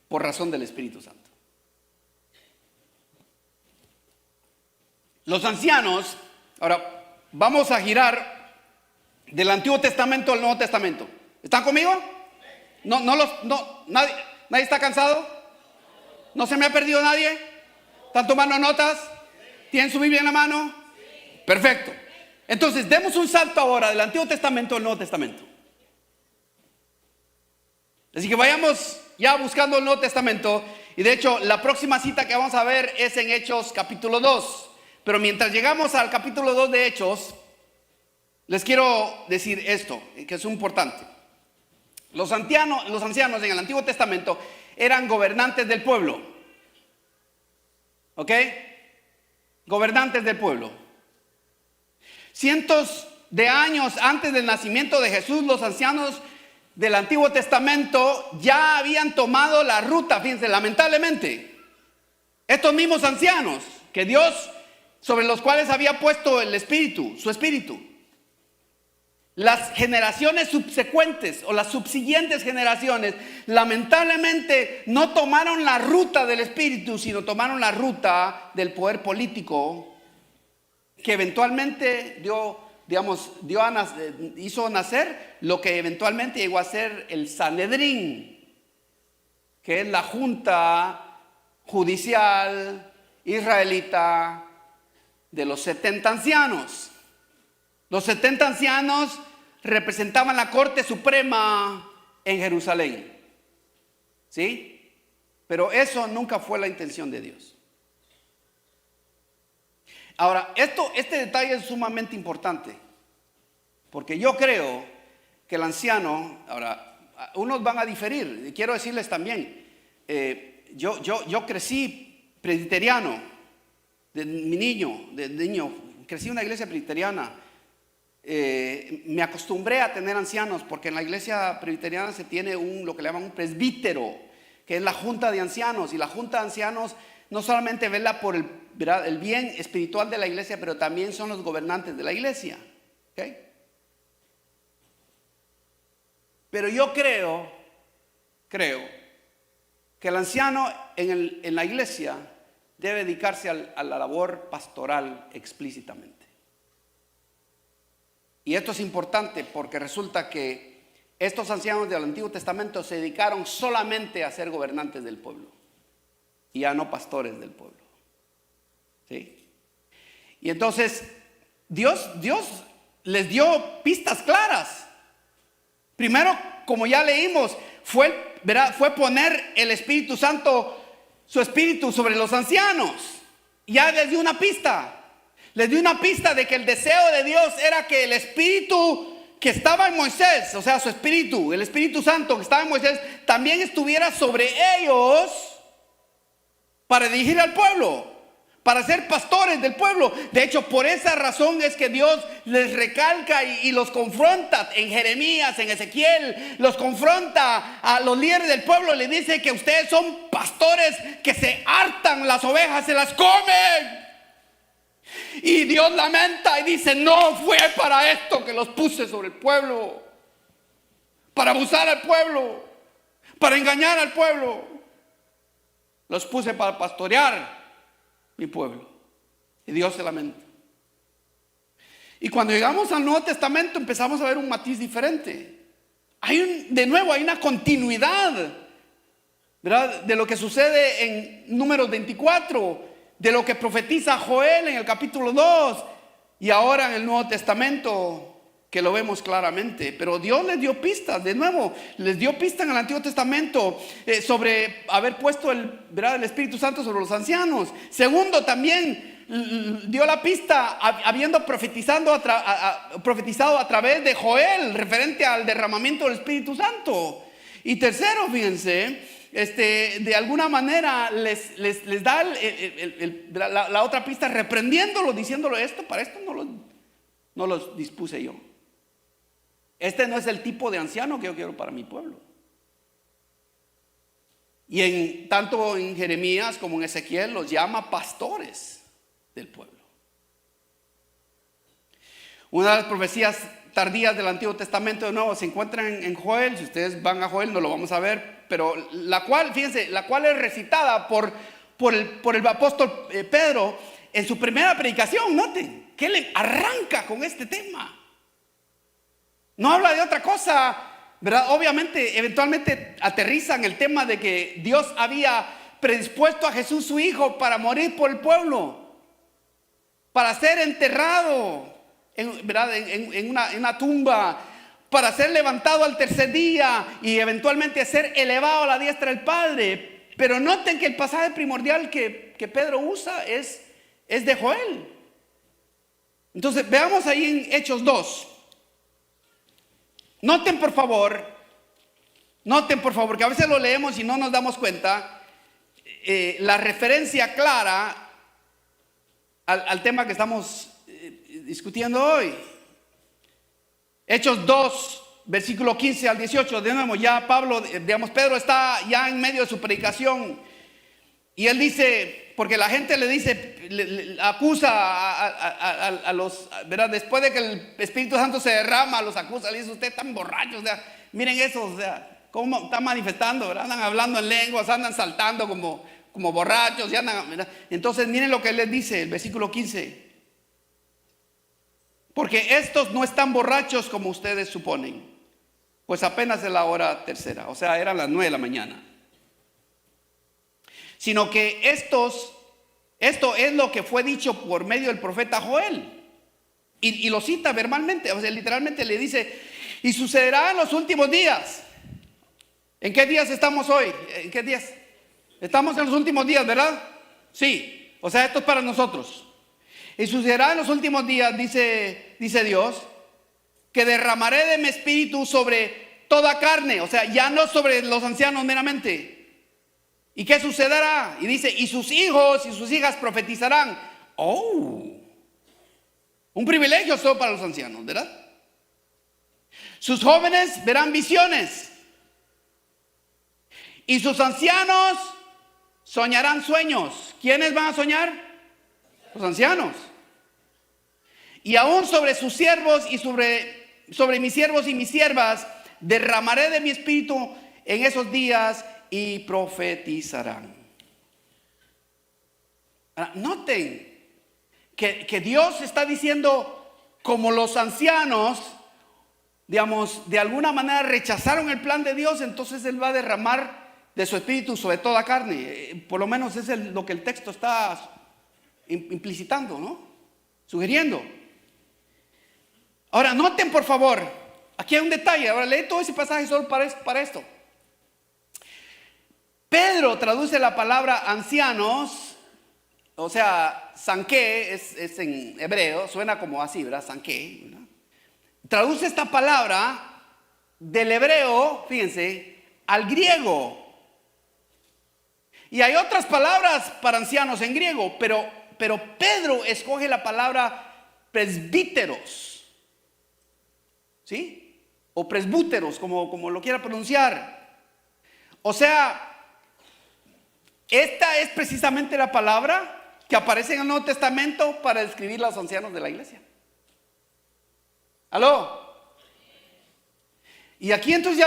Speaker 1: por razón del Espíritu Santo. Los ancianos, ahora vamos a girar del Antiguo Testamento al Nuevo Testamento. ¿Están conmigo? Nadie está cansado. ¿No se me ha perdido nadie? ¿Están tomando notas? ¿Tienen su Biblia en la mano? Perfecto. Entonces demos un salto ahora del Antiguo Testamento al Nuevo Testamento. Así que vayamos ya buscando el Nuevo Testamento. Y de hecho la próxima cita que vamos a ver es en Hechos capítulo 2. Pero mientras llegamos al capítulo 2 de Hechos, les quiero decir esto, que es importante. Los ancianos en el Antiguo Testamento eran gobernantes del pueblo. ¿Ok? Gobernantes del pueblo. Cientos de años antes del nacimiento de Jesús, los ancianos del Antiguo Testamento ya habían tomado la ruta, fíjense, lamentablemente. Estos mismos ancianos que Dios sobre los cuales había puesto el Espíritu, su Espíritu. Las generaciones subsecuentes o las subsiguientes generaciones lamentablemente no tomaron la ruta del Espíritu, sino tomaron la ruta del poder político, que eventualmente hizo nacer lo que eventualmente llegó a ser el Sanedrín, que es la junta judicial israelita de los 70 ancianos. Los 70 ancianos representaban la Corte Suprema en Jerusalén. ¿Sí? Pero eso nunca fue la intención de Dios. Ahora, este detalle es sumamente importante, porque yo creo que el anciano, ahora, unos van a diferir, y quiero decirles también, yo crecí presbiteriano, de niño, crecí en una iglesia presbiteriana. Me acostumbré a tener ancianos, porque en la iglesia presbiteriana se tiene lo que le llaman un presbítero, que es la junta de ancianos, y la junta de ancianos no solamente vela por el bien espiritual de la iglesia, pero también son los gobernantes de la iglesia. ¿Okay? Pero yo creo que el anciano en la iglesia debe dedicarse a la labor pastoral explícitamente. Y esto es importante porque resulta que estos ancianos del Antiguo Testamento se dedicaron solamente a ser gobernantes del pueblo y ya no pastores del pueblo. ¿Sí? Y entonces Dios les dio pistas claras. Primero, como ya leímos, fue poner el Espíritu Santo, su Espíritu, sobre los ancianos. Ya les dio una pista. Les dio una pista de que el deseo de Dios era que el Espíritu que estaba en Moisés, o sea, su Espíritu, el Espíritu Santo que estaba en Moisés, también estuviera sobre ellos para dirigir al pueblo, para ser pastores del pueblo. De hecho, por esa razón es que Dios les recalca y los confronta en Jeremías, en Ezequiel, los confronta a los líderes del pueblo, les dice que ustedes son pastores que se hartan las ovejas, se las comen. Y Dios lamenta y dice: no fue para esto que los puse sobre el pueblo, para abusar al pueblo, para engañar al pueblo. Los puse para pastorear mi pueblo. Y Dios se lamenta. Y cuando llegamos al Nuevo Testamento empezamos a ver un matiz diferente. De nuevo hay una continuidad, ¿verdad?, de lo que sucede en Números 24, de lo que profetiza Joel en el capítulo 2 y ahora en el Nuevo Testamento, que lo vemos claramente. Pero Dios les dio pistas, de nuevo, les dio pistas en el Antiguo Testamento sobre haber puesto el Espíritu Santo sobre los ancianos. Segundo, también dio la pista habiendo profetizado a través de Joel referente al derramamiento del Espíritu Santo. Y tercero, fíjense, de alguna manera les da la otra pista, reprendiéndolo, diciéndolo: para esto no los dispuse yo. Este no es el tipo de anciano que yo quiero para mi pueblo. Y tanto en Jeremías como en Ezequiel los llama pastores del pueblo. Una de las profecías tardías del Antiguo Testamento, de nuevo, se encuentra en Joel. Si ustedes van a Joel, no lo vamos a ver, pero la cual es recitada por el apóstol Pedro en su primera predicación. Noten que él arranca con este tema. No habla de otra cosa, ¿verdad? Obviamente, eventualmente aterriza en el tema de que Dios había predispuesto a Jesús, su hijo, para morir por el pueblo, para ser enterrado en una tumba, para ser levantado al tercer día y eventualmente ser elevado a la diestra del Padre. Pero noten que el pasaje primordial que Pedro usa es de Joel. Entonces veamos ahí en Hechos 2. Noten por favor, que a veces lo leemos y no nos damos cuenta, la referencia clara al tema que estamos discutiendo hoy. Hechos 2, versículo 15 al 18. De nuevo, ya Pedro está ya en medio de su predicación y él dice: Porque la gente le dice, le acusa a los, ¿verdad? Después de que el Espíritu Santo se derrama, los acusa, le dice, usted están borrachos, o sea, miren eso, o sea, cómo están manifestando, ¿verdad? Andan hablando en lenguas, andan saltando como borrachos, y andan, ¿verdad? Entonces miren lo que él les dice, el versículo 15. Porque estos no están borrachos como ustedes suponen, pues apenas es la hora tercera, o sea, eran las 9 de la mañana. Sino que esto es lo que fue dicho por medio del profeta Joel. Y lo cita verbalmente, o sea, literalmente le dice, y sucederá en los últimos días. ¿En qué días estamos hoy? ¿En qué días? Estamos en los últimos días, ¿verdad? Sí, o sea, esto es para nosotros. Y sucederá en los últimos días, dice Dios, que derramaré de mi espíritu sobre toda carne, o sea, ya no sobre los ancianos meramente. ¿Y qué sucederá? Y dice, y sus hijos y sus hijas profetizarán. Oh, un privilegio solo para los ancianos, ¿verdad? Sus jóvenes verán visiones. Y sus ancianos soñarán sueños. ¿Quiénes van a soñar? Los ancianos. Y aún sobre sus siervos y sobre mis siervos y mis siervas derramaré de mi espíritu en esos días y profetizarán. Ahora, noten que Dios está diciendo, como los ancianos, digamos, de alguna manera rechazaron el plan de Dios, entonces Él va a derramar de su espíritu sobre toda carne. Por lo menos es lo que el texto está implicitando, ¿no? Sugiriendo. Ahora, noten por favor, aquí hay un detalle. Ahora lee todo ese pasaje solo para esto. Pedro traduce la palabra ancianos, o sea, sanqué es en hebreo, suena como así, ¿verdad? Sanqué, ¿verdad? Traduce esta palabra del hebreo, fíjense, al griego. Y hay otras palabras para ancianos en griego, pero Pedro escoge la palabra presbíteros, ¿sí? O presbúteros, como lo quiera pronunciar. O sea, esta es precisamente la palabra que aparece en el Nuevo Testamento para describir a los ancianos de la iglesia. ¿Aló? Y aquí entonces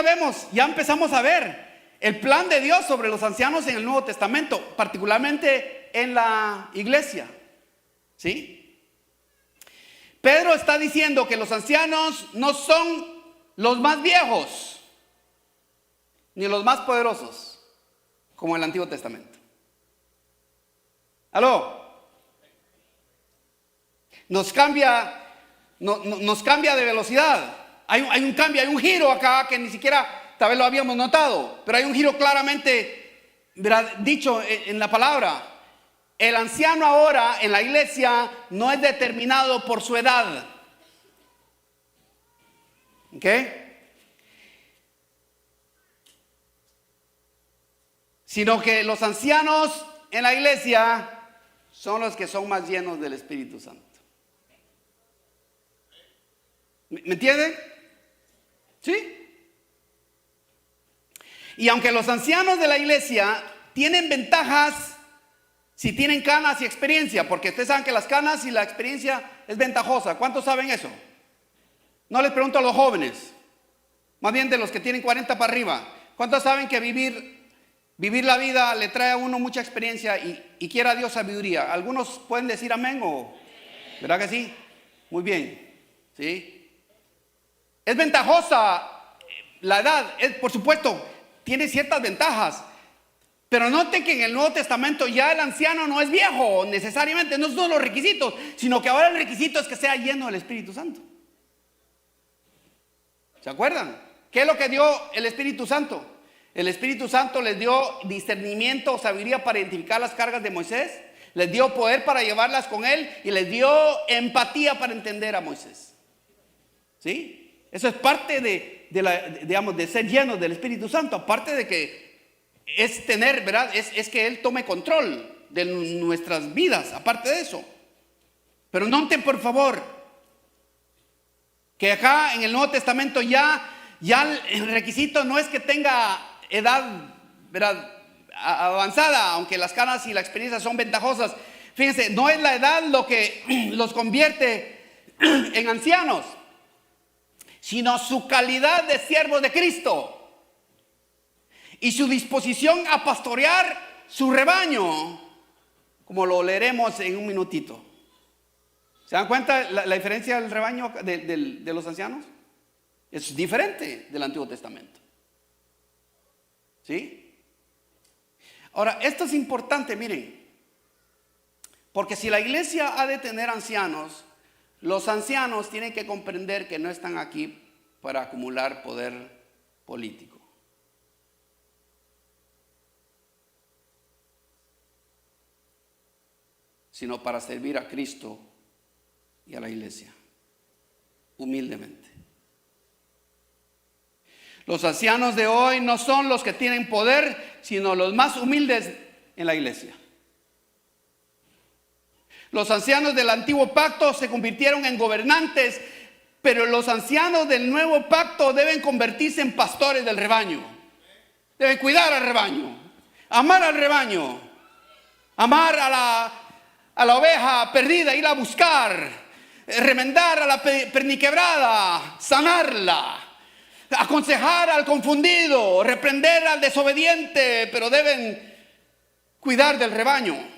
Speaker 1: ya empezamos a ver el plan de Dios sobre los ancianos en el Nuevo Testamento, particularmente en la iglesia. ¿Sí? Pedro está diciendo que los ancianos no son los más viejos ni los más poderosos como en el Antiguo Testamento. ¿Aló? Nos cambia de velocidad. Hay un cambio, hay un giro acá que ni siquiera tal vez lo habíamos notado, pero hay un giro claramente, ¿verdad?, dicho en la palabra. El anciano ahora en la iglesia no es determinado por su edad. ¿Ok? Sino que los ancianos en la iglesia son los que son más llenos del Espíritu Santo. ¿Me entienden? ¿Sí? Y aunque los ancianos de la iglesia tienen ventajas si tienen canas y experiencia, porque ustedes saben que las canas y la experiencia es ventajosa. ¿Cuántos saben eso? No les pregunto a los jóvenes, más bien de los que tienen 40 para arriba. ¿Cuántos saben que vivir la vida le trae a uno mucha experiencia y quiera a Dios sabiduría? Algunos pueden decir amén o, ¿verdad que sí? Muy bien, ¿sí? Es ventajosa la edad, por supuesto, tiene ciertas ventajas. Pero noten que en el Nuevo Testamento ya el anciano no es viejo necesariamente, no son los requisitos, sino que ahora el requisito es que sea lleno del Espíritu Santo. ¿Se acuerdan? ¿Qué es lo que dio el Espíritu Santo? El Espíritu Santo les dio discernimiento o sabiduría para identificar las cargas de Moisés, les dio poder para llevarlas con él y les dio empatía para entender a Moisés. ¿Sí? Eso es parte de ser llenos del Espíritu Santo, aparte de que es tener, ¿verdad? Es que Él tome control de nuestras vidas, aparte de eso. Pero noten por favor que acá en el Nuevo Testamento ya el requisito no es que tenga edad, ¿verdad?, avanzada, aunque las canas y la experiencia son ventajosas. Fíjense, no es la edad lo que los convierte en ancianos, sino su calidad de siervos de Cristo y su disposición a pastorear su rebaño, como lo leeremos en un minutito. ¿Se dan cuenta la diferencia del rebaño de los ancianos? Es diferente del Antiguo Testamento. ¿Sí? Ahora, esto es importante, miren, porque si la iglesia ha de tener ancianos, los ancianos tienen que comprender que no están aquí para acumular poder político. Sino para servir a Cristo y a la iglesia, humildemente. Los ancianos de hoy no son los que tienen poder, sino los más humildes en la iglesia. Los ancianos del antiguo pacto se convirtieron en gobernantes, pero los ancianos del nuevo pacto deben convertirse en pastores del rebaño. Deben cuidar al rebaño, amar al rebaño, amar a la oveja perdida, ir a buscar, remendar a la perniquebrada, sanarla, aconsejar al confundido, reprender al desobediente, pero deben cuidar del rebaño.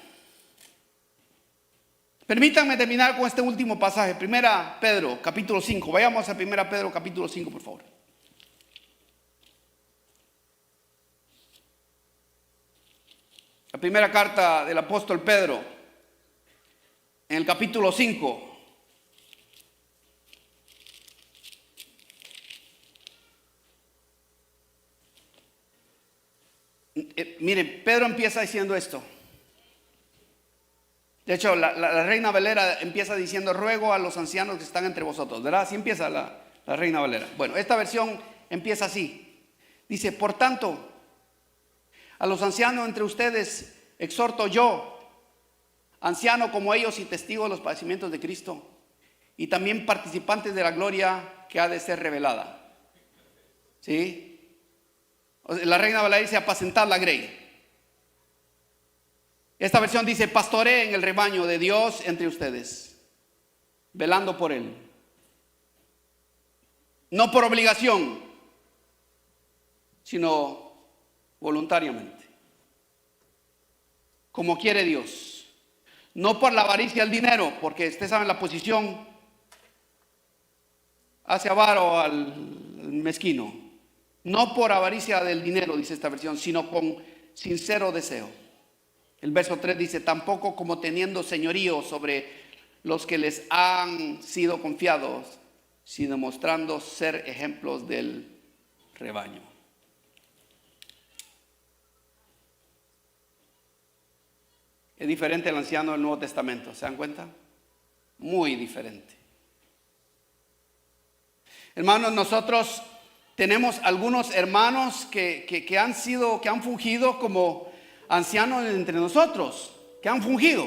Speaker 1: Permítanme terminar con este último pasaje, 1 Pedro, capítulo 5. Vayamos a 1 Pedro, capítulo 5, por favor. La primera carta del apóstol Pedro, en el capítulo 5. Miren, Pedro empieza diciendo esto. De hecho, la Reina Valera empieza diciendo: ruego a los ancianos que están entre vosotros, ¿verdad? Así empieza la Reina Valera. Bueno, esta versión empieza así. Dice: por tanto, a los ancianos entre ustedes exhorto yo, anciano como ellos y testigo de los padecimientos de Cristo, y también participantes de la gloria que ha de ser revelada. ¿Sí? La Reina Valera dice: apacentar la grey. Esta versión dice: pastoreen el rebaño de Dios entre ustedes, velando por él. No por obligación, sino voluntariamente, como quiere Dios. No por la avaricia del dinero, porque ustedes saben la posición: hace avaro al mezquino. No por avaricia del dinero, dice esta versión, sino con sincero deseo. El verso 3 dice: tampoco como teniendo señorío sobre los que les han sido confiados, sino mostrando ser ejemplos del rebaño. Es diferente el anciano del Nuevo Testamento, ¿se dan cuenta? Muy diferente. Hermanos, nosotros tenemos algunos hermanos que han fungido como ancianos entre nosotros, que han fungido.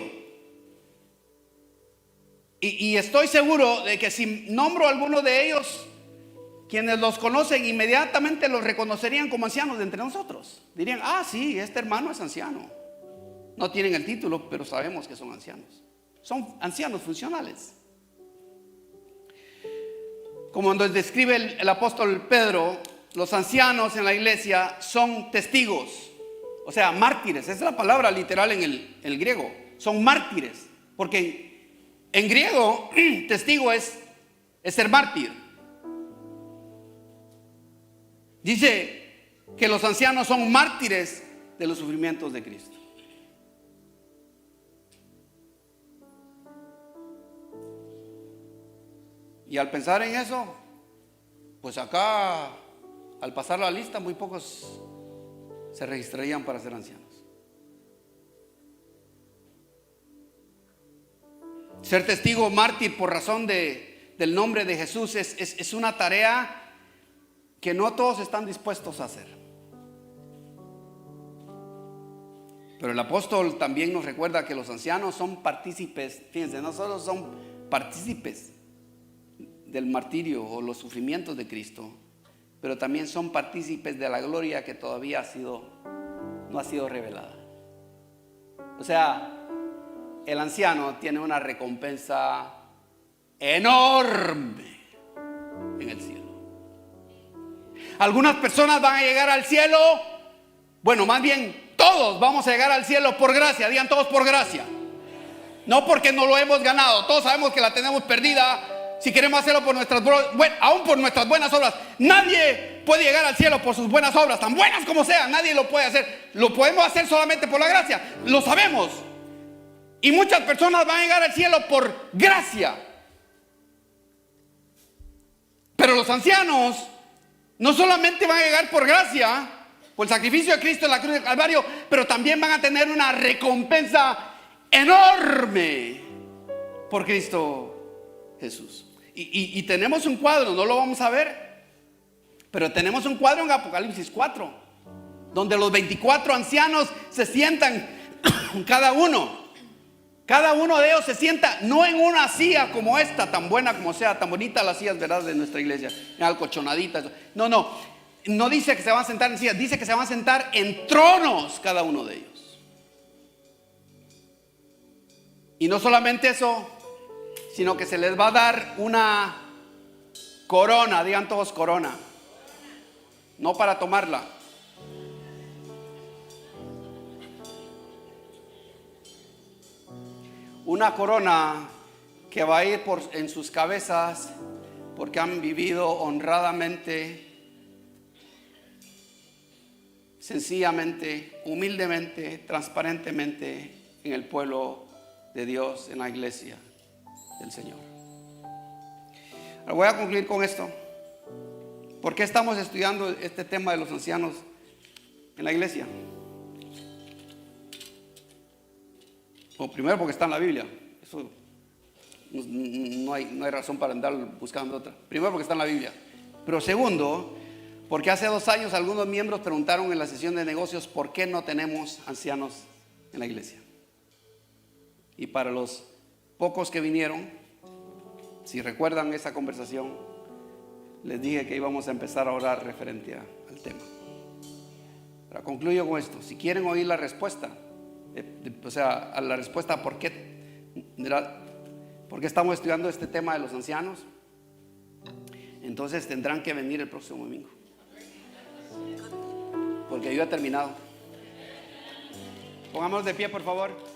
Speaker 1: Y estoy seguro de que si nombro a alguno de ellos, quienes los conocen inmediatamente los reconocerían como ancianos de entre nosotros. Dirían: ah, sí, este hermano es anciano. No tienen el título, pero sabemos que son ancianos. Son ancianos funcionales. Como nos describe el apóstol Pedro, los ancianos en la iglesia son testigos. O sea, mártires, esa es la palabra literal en el griego. Son mártires, porque en griego testigo es ser mártir. Dice que los ancianos son mártires de los sufrimientos de Cristo. Y al pensar en eso, pues acá, al pasar la lista, muy pocos se registrarían para ser ancianos. Ser testigo mártir por razón del nombre de Jesús es una tarea que no todos están dispuestos a hacer. Pero el apóstol también nos recuerda que los ancianos son partícipes. Fíjense, no solo son partícipes del martirio o los sufrimientos de Cristo, pero también son partícipes de la gloria que todavía ha sido no ha sido revelada. O sea, el anciano tiene una recompensa enorme en el cielo. Algunas personas van a llegar al cielo, bueno, más bien todos vamos a llegar al cielo por gracia. Digan todos por gracia. No porque no lo hemos ganado. Todos sabemos que la tenemos perdida. Si queremos hacerlo por aún por nuestras buenas obras. Nadie puede llegar al cielo por sus buenas obras, tan buenas como sean. Nadie lo puede hacer. Lo podemos hacer solamente por la gracia. Lo sabemos. Y muchas personas van a llegar al cielo por gracia. Pero los ancianos no solamente van a llegar por gracia, por el sacrificio de Cristo en la cruz del Calvario, pero también van a tener una recompensa enorme por Cristo Jesús. Y tenemos un cuadro, no lo vamos a ver, pero tenemos un cuadro en Apocalipsis 4, donde los 24 ancianos se sientan, cada uno de ellos se sienta no en una silla como esta, tan buena como sea, tan bonita las sillas, ¿verdad?, de nuestra iglesia, alcochonaditas. No dice que se van a sentar en sillas, dice que se van a sentar en tronos cada uno de ellos. Y no solamente eso, sino que se les va a dar una corona. Digan todos corona. No para tomarla. Una corona que va a ir en sus cabezas porque han vivido honradamente, sencillamente, humildemente, transparentemente en el pueblo de Dios, en la iglesia del Señor. Ahora voy a concluir con esto. ¿Por qué estamos estudiando este tema de los ancianos en la iglesia? Bueno, primero porque está en la Biblia. Eso no hay razón para andar buscando otra. Primero porque está en la Biblia. Pero segundo, porque hace 2 años algunos miembros preguntaron en la sesión de negocios por qué no tenemos ancianos en la iglesia. Y para los pocos que vinieron, si recuerdan esa conversación, les dije que íbamos a empezar a orar referente al tema. Ahora concluyo con esto. Si quieren oír la respuesta, a la respuesta a por qué estamos estudiando este tema de los ancianos, entonces tendrán que venir el próximo domingo, porque yo he terminado. Pongámonos de pie, por favor.